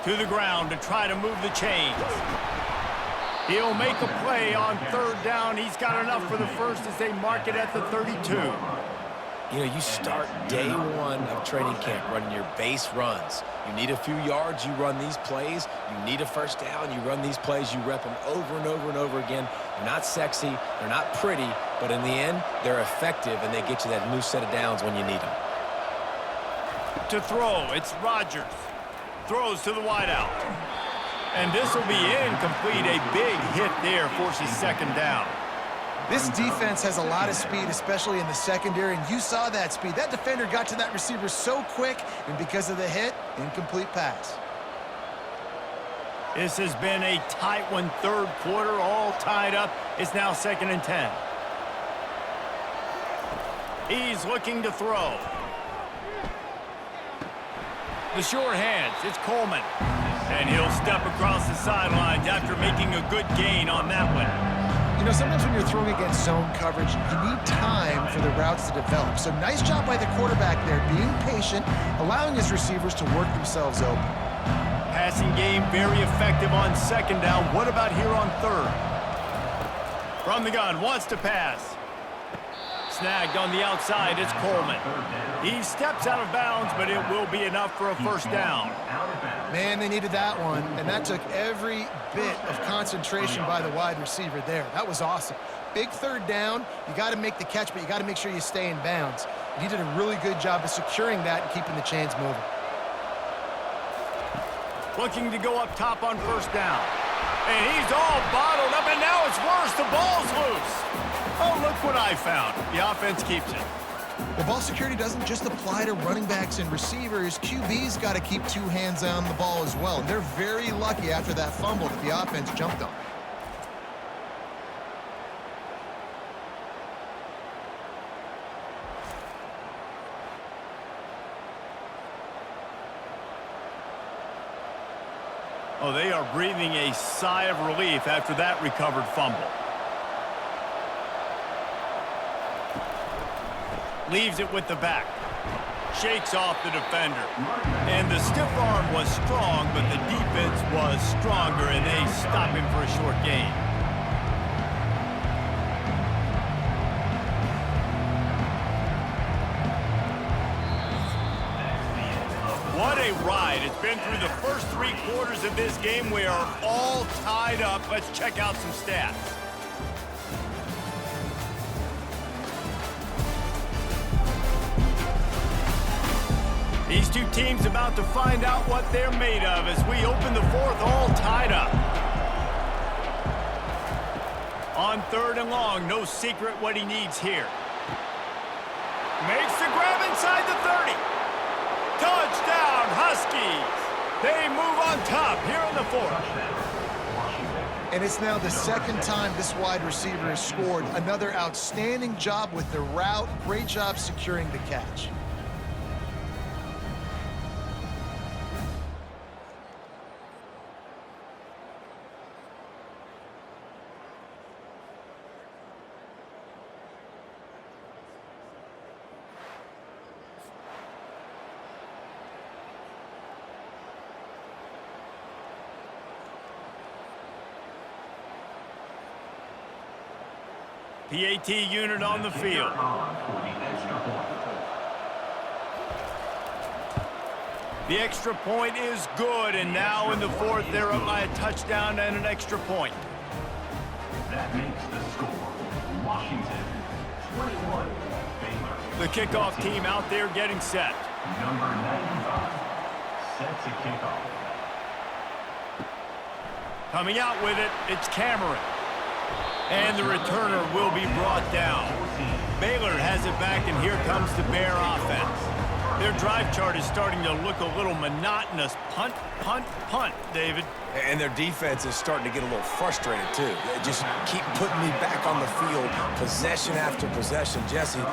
To the ground to try to move the chains. He'll make a play on 3rd down. He's got enough for the first as they mark it at the 32. You know, you start day 1 of training camp running your base runs. You need a few yards, you run these plays. You need a first down, you run these plays. You rep them over and over and over again. They're not sexy, they're not pretty, but in the end, they're effective, and they get you that new set of downs when you need them. To throw, it's Rodgers. Throws to the wideout. And this will be incomplete. A big hit there forces 2nd down. This defense has a lot of speed, especially in the secondary, and you saw that speed. That defender got to that receiver so quick, and because of the hit, incomplete pass. This has been a tight one. 3rd quarter, all tied up. It's now 2nd and 10. He's looking to throw. The short hands, it's Coleman. And he'll step across the sidelines after making a good gain on that one. You know, sometimes when you're throwing against zone coverage, you need time for the routes to develop. So nice job by the quarterback there, being patient, allowing his receivers to work themselves open. Passing game very effective on 2nd down. What about here on 3rd? From the gun, wants to pass. snagged on the outside. It's Coleman. He steps out of bounds, but it will be enough for a first down. Man, they needed that one, and that took every bit of concentration by the wide receiver there. That was awesome. Big third down. You got to make the catch, but you got to make sure you stay in bounds. He did a really good job of securing that and keeping the chains moving. Looking to go up top on first down. And he's all bottled up, and now it's worse. The ball's loose. Oh, look what I found. The offense keeps it. The ball security doesn't just apply to running backs and receivers. QB's got to keep two hands on the ball as well. And they're very lucky after that fumble that the offense jumped on. Oh, they are breathing a sigh of relief after that recovered fumble. Leaves it with the back. Shakes off the defender. And the stiff arm was strong, but the defense was stronger, and they stop him for a short gain. What a ride. It's been through the first 3 quarters of this game. We are all tied up. Let's check out some stats. These two teams about to find out what they're made of as we open the fourth, all tied up. On 3rd and long, no secret what he needs here. Makes the grab inside the 30. Touchdown, Huskies. They move on top here in the 4th. And it's now the 2nd time this wide receiver has scored. Another outstanding job with the route. Great job securing the catch. PAT unit on the field. The extra point is good, and now in the 4th, they're up by a touchdown and an extra point. That makes the score Washington 21, Baylor. The kickoff team out there getting set. Number 95 sets a kickoff. Coming out with it, it's Cameron. And the returner will be brought down. Baylor has it back, and here comes the Bear offense. Their drive chart is starting to look a little monotonous. Punt, punt, punt, David. And their defense is starting to get a little frustrated, too. They just keep putting me back on the field, possession after possession. Jesse,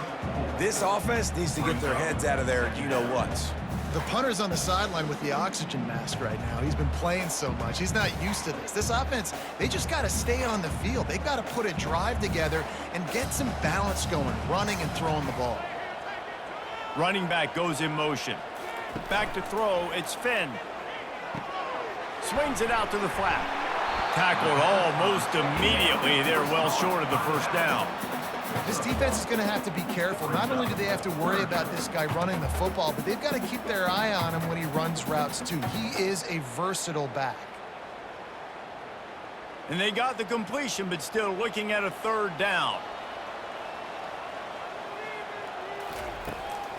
this offense needs to get their heads out of their you-know-whats. The punter's on the sideline with the oxygen mask right now. He's been playing so much. He's not used to this. This offense, they just got to stay on the field. They've got to put a drive together and get some balance going, running and throwing the ball. Running back goes in motion. Back to throw, it's Finn. Swings it out to the flat. Tackled almost immediately. They're well short of the first down. This defense is going to have to be careful. Not only do they have to worry about this guy running the football, but they've got to keep their eye on him when he runs routes too. He is a versatile back. And they got the completion, but still looking at a 3rd down.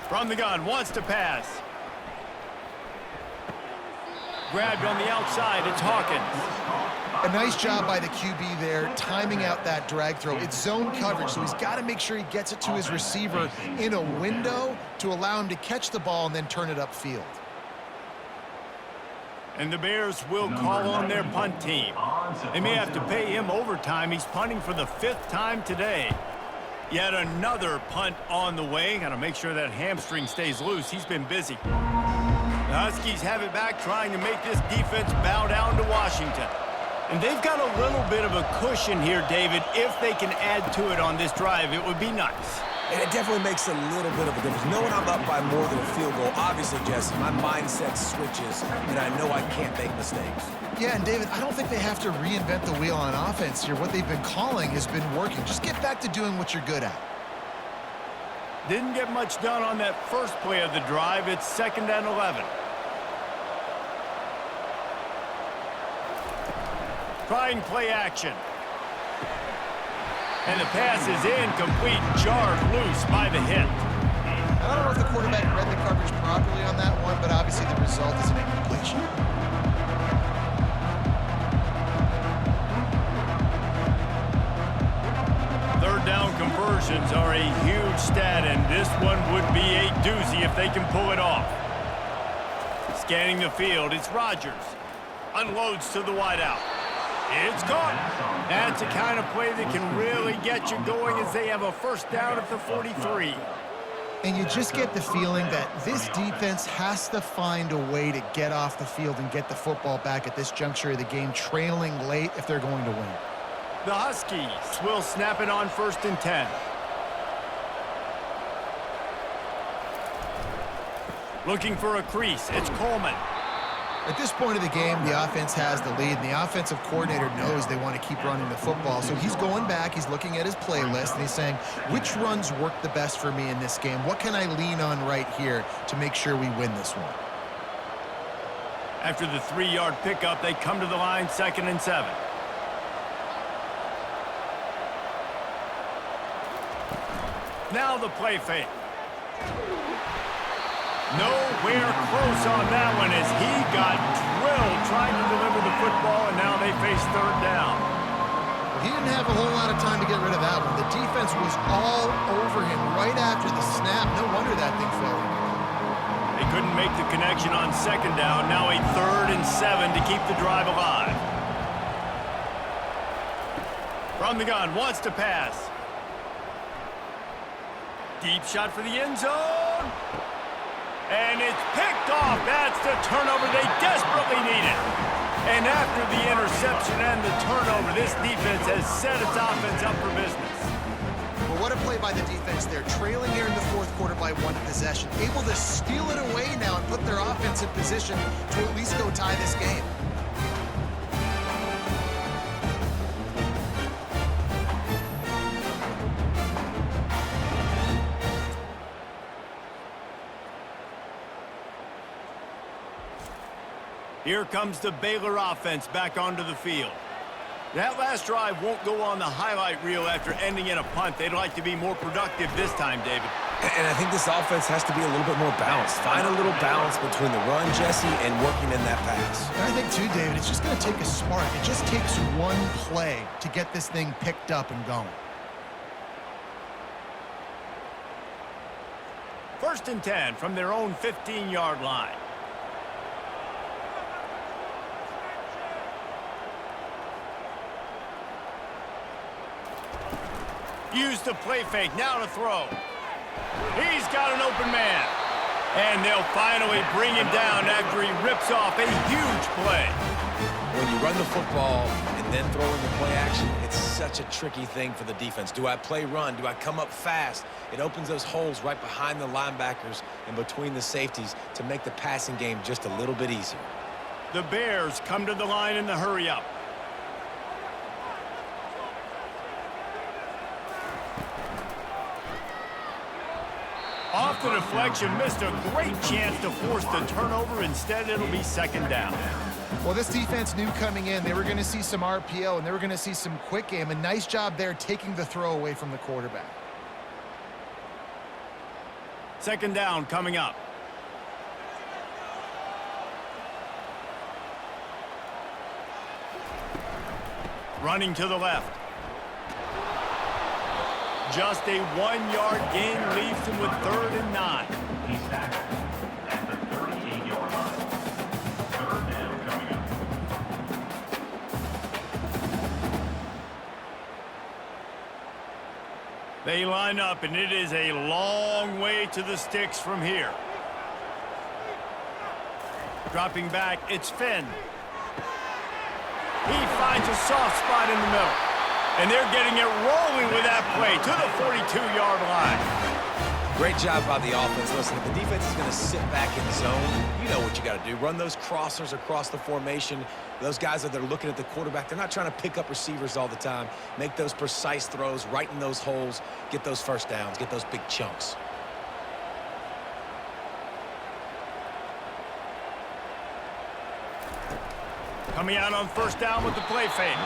From the gun, wants to pass. Grabbed on the outside, it's Hawkins. A nice job by the QB there, timing out that drag throw. It's zone coverage, so he's got to make sure he gets it to his receiver in a window to allow him to catch the ball and then turn it upfield. And the Bears will call on their punt team. They may have to pay him overtime. He's punting for the 5th time today. Yet another punt on the way. Got to make sure that hamstring stays loose. He's been busy. The Huskies have it back, trying to make this defense bow down to Washington. And they've got a little bit of a cushion here, David. If they can add to it on this drive, it would be nice. And it definitely makes a little bit of a difference. Knowing I'm up by more than a field goal, obviously, Jesse, my mindset switches, and I know I can't make mistakes. Yeah, and David, I don't think they have to reinvent the wheel on offense here. What they've been calling has been working. Just get back to doing what you're good at. Didn't get much done on that first play of the drive. It's 2nd and 11. Trying play action. And the pass is incomplete, jarred loose by the hit. I don't know if the quarterback read the coverage properly on that one, but obviously the result is an incompletion. Third down conversions are a huge stat, and this one would be a doozy if they can pull it off. Scanning the field, it's Rodgers. Unloads to the wideout. It's caught. That's the kind of play that can really get you going as they have a first down at the 43. And you just get the feeling that this defense has to find a way to get off the field and get the football back at this juncture of the game, trailing late if they're going to win. The Huskies will snap it on 1st and 10. Looking for a crease. It's Coleman. At this point of the game, the offense has the lead, and the offensive coordinator knows they want to keep running the football. So he's going back, he's looking at his playlist, and he's saying, which runs work the best for me in this game? What can I lean on right here to make sure we win this one? After the 3-yard pickup, they come to the line 2nd and 7. Now the play fake. Nowhere close on that one as he got drilled trying to deliver the football, and now they face 3rd down. He didn't have a whole lot of time to get rid of that one. The defense was all over him right after the snap. No wonder that thing fell. They couldn't make the connection on 2nd down. Now a 3rd and 7 to keep the drive alive. From the gun, wants to pass. Deep shot for the end zone. And it's picked off. That's the turnover they desperately needed. And after the interception and the turnover, this defense has set its offense up for business. Well, what a play by the defense there. Trailing here in the 4th quarter by 1 possession. Able to steal it away now and put their offense in position to at least go tie this game. Here comes the Baylor offense back onto the field. That last drive won't go on the highlight reel after ending in a punt. They'd like to be more productive this time, David. And I think this offense has to be a little bit more balanced. Find a little balance between the run, Jesse, and working in that pass. And I think, too, David, it's just going to take a spark. It just takes one play to get this thing picked up and going. 1st and 10 from their own 15-yard line. Use the play fake, now to throw. He's got an open man. And they'll finally bring him down after he rips off a huge play. When you run the football and then throw in the play action, it's such a tricky thing for the defense. Do I play run? Do I come up fast? It opens those holes right behind the linebackers and between the safeties to make the passing game just a little bit easier. The Bears come to the line in the hurry-up. Off the deflection, missed a great chance to force the turnover. Instead, it'll be 2nd down. Well, this defense knew coming in they were going to see some RPO and they were going to see some quick game. A nice job there taking the throw away from the quarterback. 2nd down coming up. Running to the left. Just a 1-yard gain leaves him with 3rd and 9. He's tackled at the 38-yard line. 3rd down coming up. They line up, and it is a long way to the sticks from here. Dropping back, it's Finn. He finds a soft spot in the middle. And they're getting it rolling with that play to the 42-yard line. Great job by the offense. Listen, if the defense is going to sit back in zone, you know what you got to do. Run those crossers across the formation. Those guys that are looking at the quarterback, they're not trying to pick up receivers all the time. Make those precise throws right in those holes. Get those first downs. Get those big chunks. Coming out on first down with the play fake.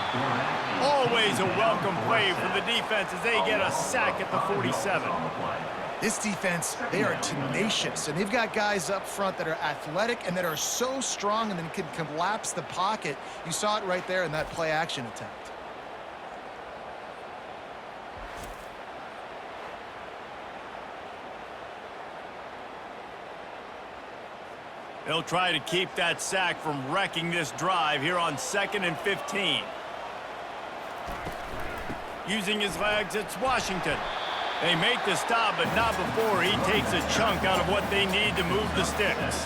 Always a welcome play for the defense as they get a sack at the 47. This defense, they are tenacious, and they've got guys up front that are athletic and that are so strong and then can collapse the pocket. You saw it right there in that play action attempt. They'll try to keep that sack from wrecking this drive here on 2nd and 15. Using his legs, it's Washington. They make the stop, but not before he takes a chunk out of what they need to move the sticks.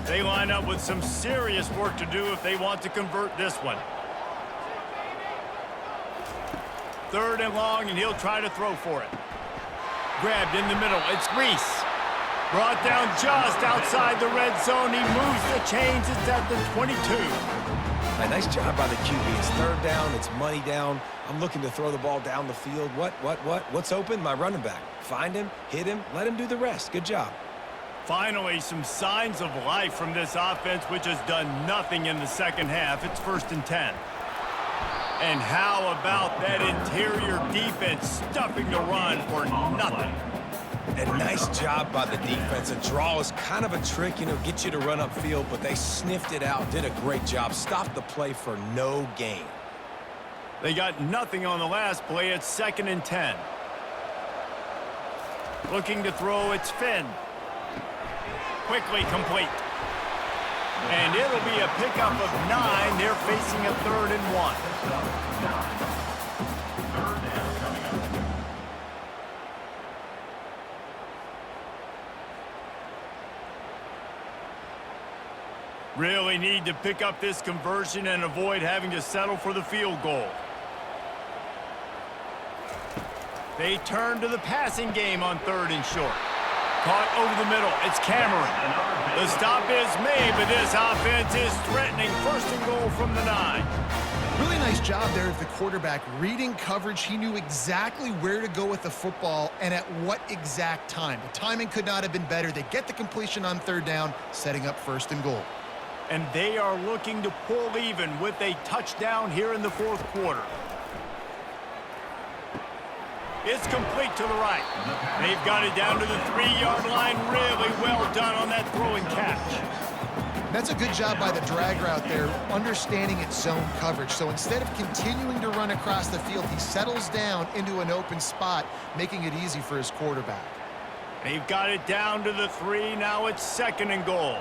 They line up with some serious work to do if they want to convert this one. 3rd and long, and he'll try to throw for it. Grabbed in the middle. It's Reese. Brought down just outside the red zone. He moves the chains. It's at the 22. A nice job by the QB. It's 3rd down. It's money down. I'm looking to throw the ball down the field. What's open? My running back. Find him, hit him, let him do the rest. Good job. Finally, some signs of life from this offense, which has done nothing in the second half. It's 1st and 10. And how about that interior defense stuffing the run for nothing? And nice job by the defense. A draw is kind of a trick, get you to run upfield, but they sniffed it out, did a great job. Stopped the play for no gain. They got nothing on the last play. It's 2nd and 10. Looking to throw, it's Finn. Quickly complete. And it'll be a pickup of 9. They're facing a 3rd and 1. Really need to pick up this conversion and avoid having to settle for the field goal. They turn to the passing game on 3rd and short. Caught over the middle. It's Cameron. The stop is made, but this offense is threatening 1st and goal from the 9. Really nice job there of the quarterback reading coverage. He knew exactly where to go with the football and at what exact time. The timing could not have been better. They get the completion on 3rd down, setting up 1st and goal. And they are looking to pull even with a touchdown here in the 4th quarter. It's complete to the right. They've got it down to the 3-yard line. Really well done on that throw and catch. That's a good job by the drag route there, understanding its zone coverage. So instead of continuing to run across the field, he settles down into an open spot, making it easy for his quarterback. They've got it down to the 3. Now it's 2nd and goal.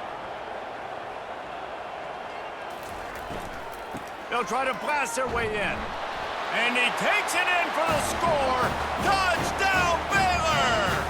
They'll try to blast their way in. And he takes it in for the score. Touchdown, Baylor!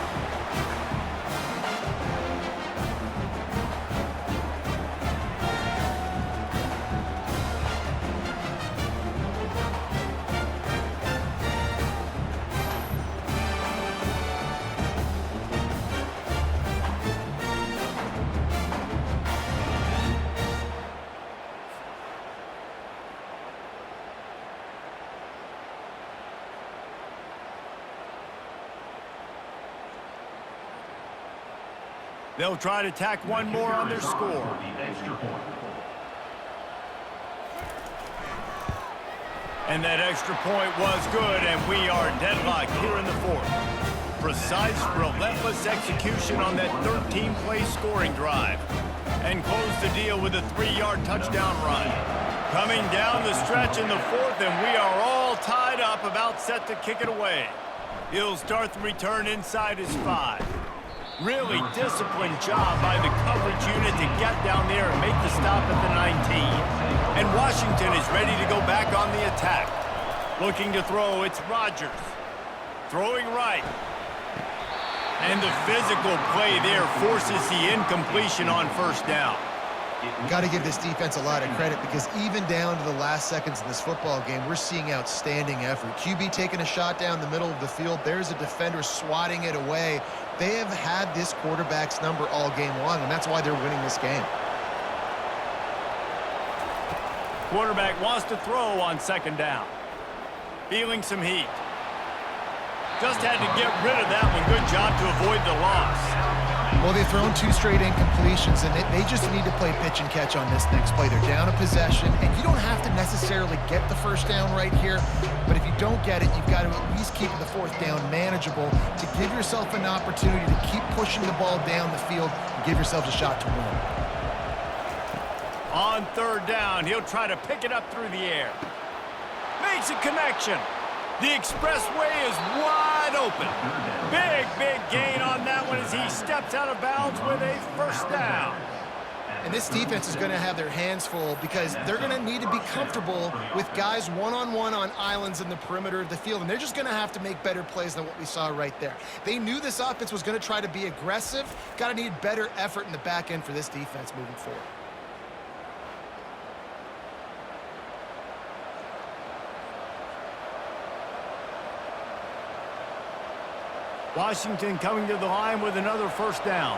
They'll try to tack one more on their score. And that extra point was good, and we are deadlocked here in the 4th. Precise, relentless execution on that 13-play scoring drive. And close the deal with a 3-yard touchdown run. Coming down the stretch in the 4th, and we are all tied up, about set to kick it away. He'll start the return inside his 5. Really disciplined job by the coverage unit to get down there and make the stop at the 19. And Washington is ready to go back on the attack. Looking to throw, it's Rodgers. Throwing right. And the physical play there forces the incompletion on 1st down. Got to give this defense a lot of credit because even down to the last seconds of this football game, we're seeing outstanding effort. QB taking a shot down the middle of the field. There's a defender swatting it away. They have had this quarterback's number all game long, and that's why they're winning this game. Quarterback wants to throw on 2nd down. Feeling some heat. Just had to get rid of that one. Good job to avoid the loss. Well, they've thrown 2 straight incompletions, and they just need to play pitch and catch on this next play. They're down a possession, and you don't have to necessarily get the first down right here, but if you don't get it, you've got to at least keep the 4th down manageable to give yourself an opportunity to keep pushing the ball down the field and give yourselves a shot to win. On 3rd down, he'll try to pick it up through the air. Makes a connection. The expressway is wide open. Big gain on that one as he steps out of bounds with a 1st down. And this defense is going to have their hands full because they're going to need to be comfortable with guys one-on-one on islands in the perimeter of the field, and they're just going to have to make better plays than what we saw right there. They knew this offense was going to try to be aggressive. Got to need better effort in the back end for this defense moving forward. Washington coming to the line with another 1st down.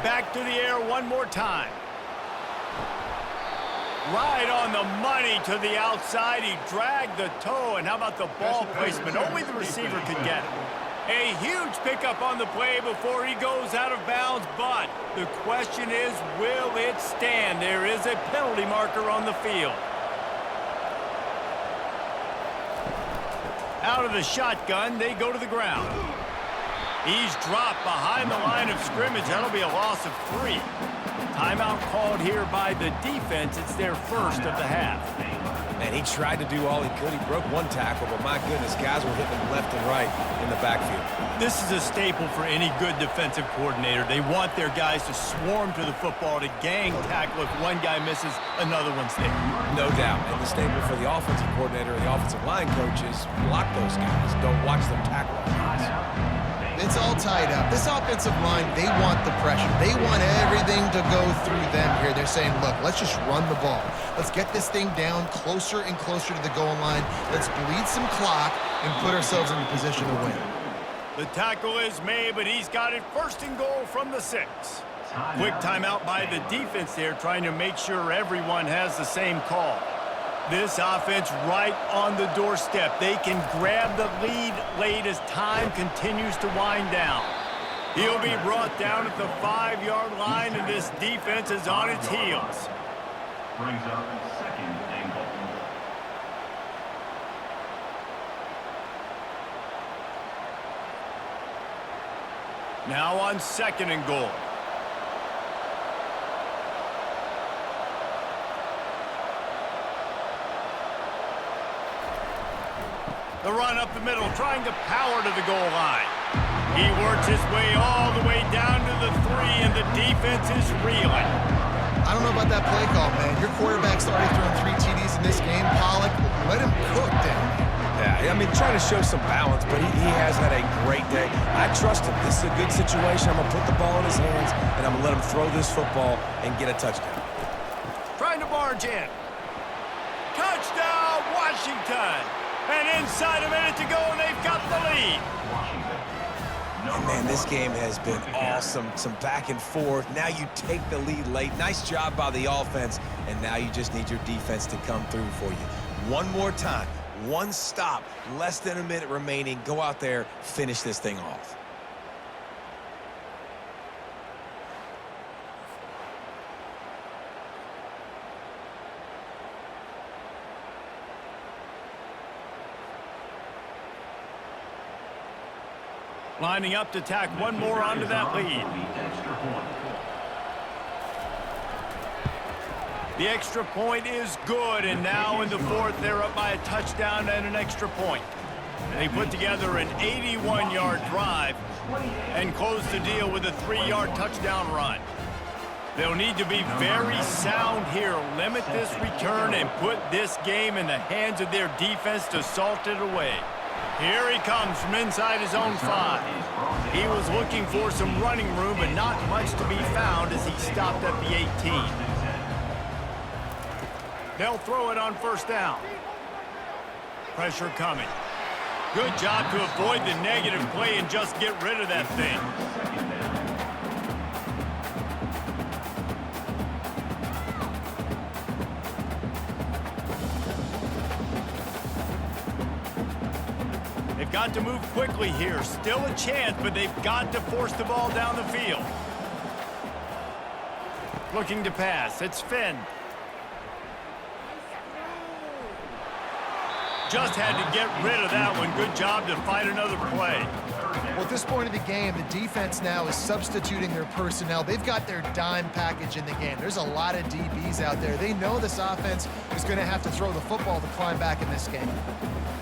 Back to the air one more time. Right on the money to the outside. He dragged the toe, and how about the ball placement? Only the receiver could get it. A huge pickup on the play before he goes out of bounds, but the question is, will it stand? There is a penalty marker on the field. Out of the shotgun, they go to the ground. He's dropped behind the line of scrimmage. That'll be a loss of 3. Timeout called here by the defense. It's their 1st of the half. And he tried to do all he could. He broke 1 tackle, but my goodness, guys were hitting him left and right in the backfield. This is a staple for any good defensive coordinator. They want their guys to swarm to the football, to gang tackle. If one guy misses, another one's there. No doubt. And the staple for the offensive coordinator and the offensive line coaches, block those guys. Don't watch them tackle guys. It's all tied up. This offensive line, they want the pressure. They want everything to go through them here. They're saying, look, let's just run the ball. Let's get this thing down closer and closer to the goal line. Let's bleed some clock and put ourselves in a position to win. The tackle is made, but he's got it 1st and goal from the 6. Quick timeout by the defense there, trying to make sure everyone has the same call. This offense right on the doorstep. They can grab the lead late as time continues to wind down. He'll be brought down at the 5-yard line, and this defense is on its heels. Brings up 2nd and goal. Now on 2nd and goal. The run up the middle, trying to power to the goal line. He works his way all the way down to the 3, and the defense is reeling. I don't know about that play call, man. Your quarterback's already thrown 3 TDs in this game. Pollock, let him cook down. Yeah, I mean, trying to show some balance, but he has had a great day. I trust him. This is a good situation. I'm going to put the ball in his hands, and I'm going to let him throw this football and get a touchdown. Trying to barge in. Touchdown, Washington! And inside a minute to go, and they've got the lead. And man, this game has been awesome. Some back and forth. Now you take the lead late. Nice job by the offense. And now you just need your defense to come through for you. One more time. 1 stop. Less than a minute remaining. Go out there, finish this thing off. Lining up to tack one more onto that lead. The extra point is good, and now in the 4th, they're up by a touchdown and an extra point. They put together an 81-yard drive and close the deal with a 3-yard touchdown run. They'll need to be very sound here, limit this return, and put this game in the hands of their defense to salt it away. Here he comes from inside his own 5. He was looking for some running room, but not much to be found as he stopped at the 18. They'll throw it on 1st down. Pressure coming. Good job to avoid the negative play and just get rid of that thing. got to move quickly here. Still a chance, but they've got to force the ball down the field. Looking to pass. It's Finn. Just had to get rid of that one. Good job to find another play. Well, at this point of the game, the defense now is substituting their personnel. They've got their dime package in the game. There's a lot of DBs out there. They know this offense is going to have to throw the football to climb back in this game.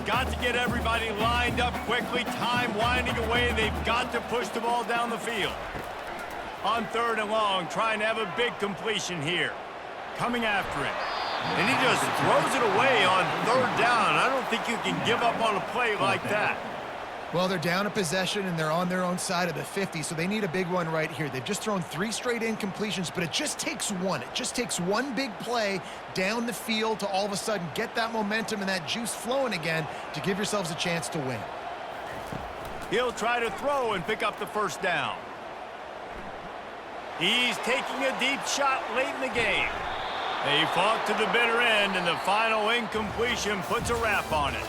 Got to get everybody lined up quickly. Time winding away. They've got to push the ball down the field. On 3rd and long, trying to have a big completion here. Coming after him. And he just throws it away on 3rd down. I don't think you can give up on a play like that. Well, they're down a possession, and they're on their own side of the 50, so they need a big one right here. They've just thrown 3 straight incompletions, but it just takes one. It just takes one big play down the field to all of a sudden get that momentum and that juice flowing again to give yourselves a chance to win. He'll try to throw and pick up the 1st down. He's taking a deep shot late in the game. They fought to the bitter end, and the final incompletion puts a wrap on it.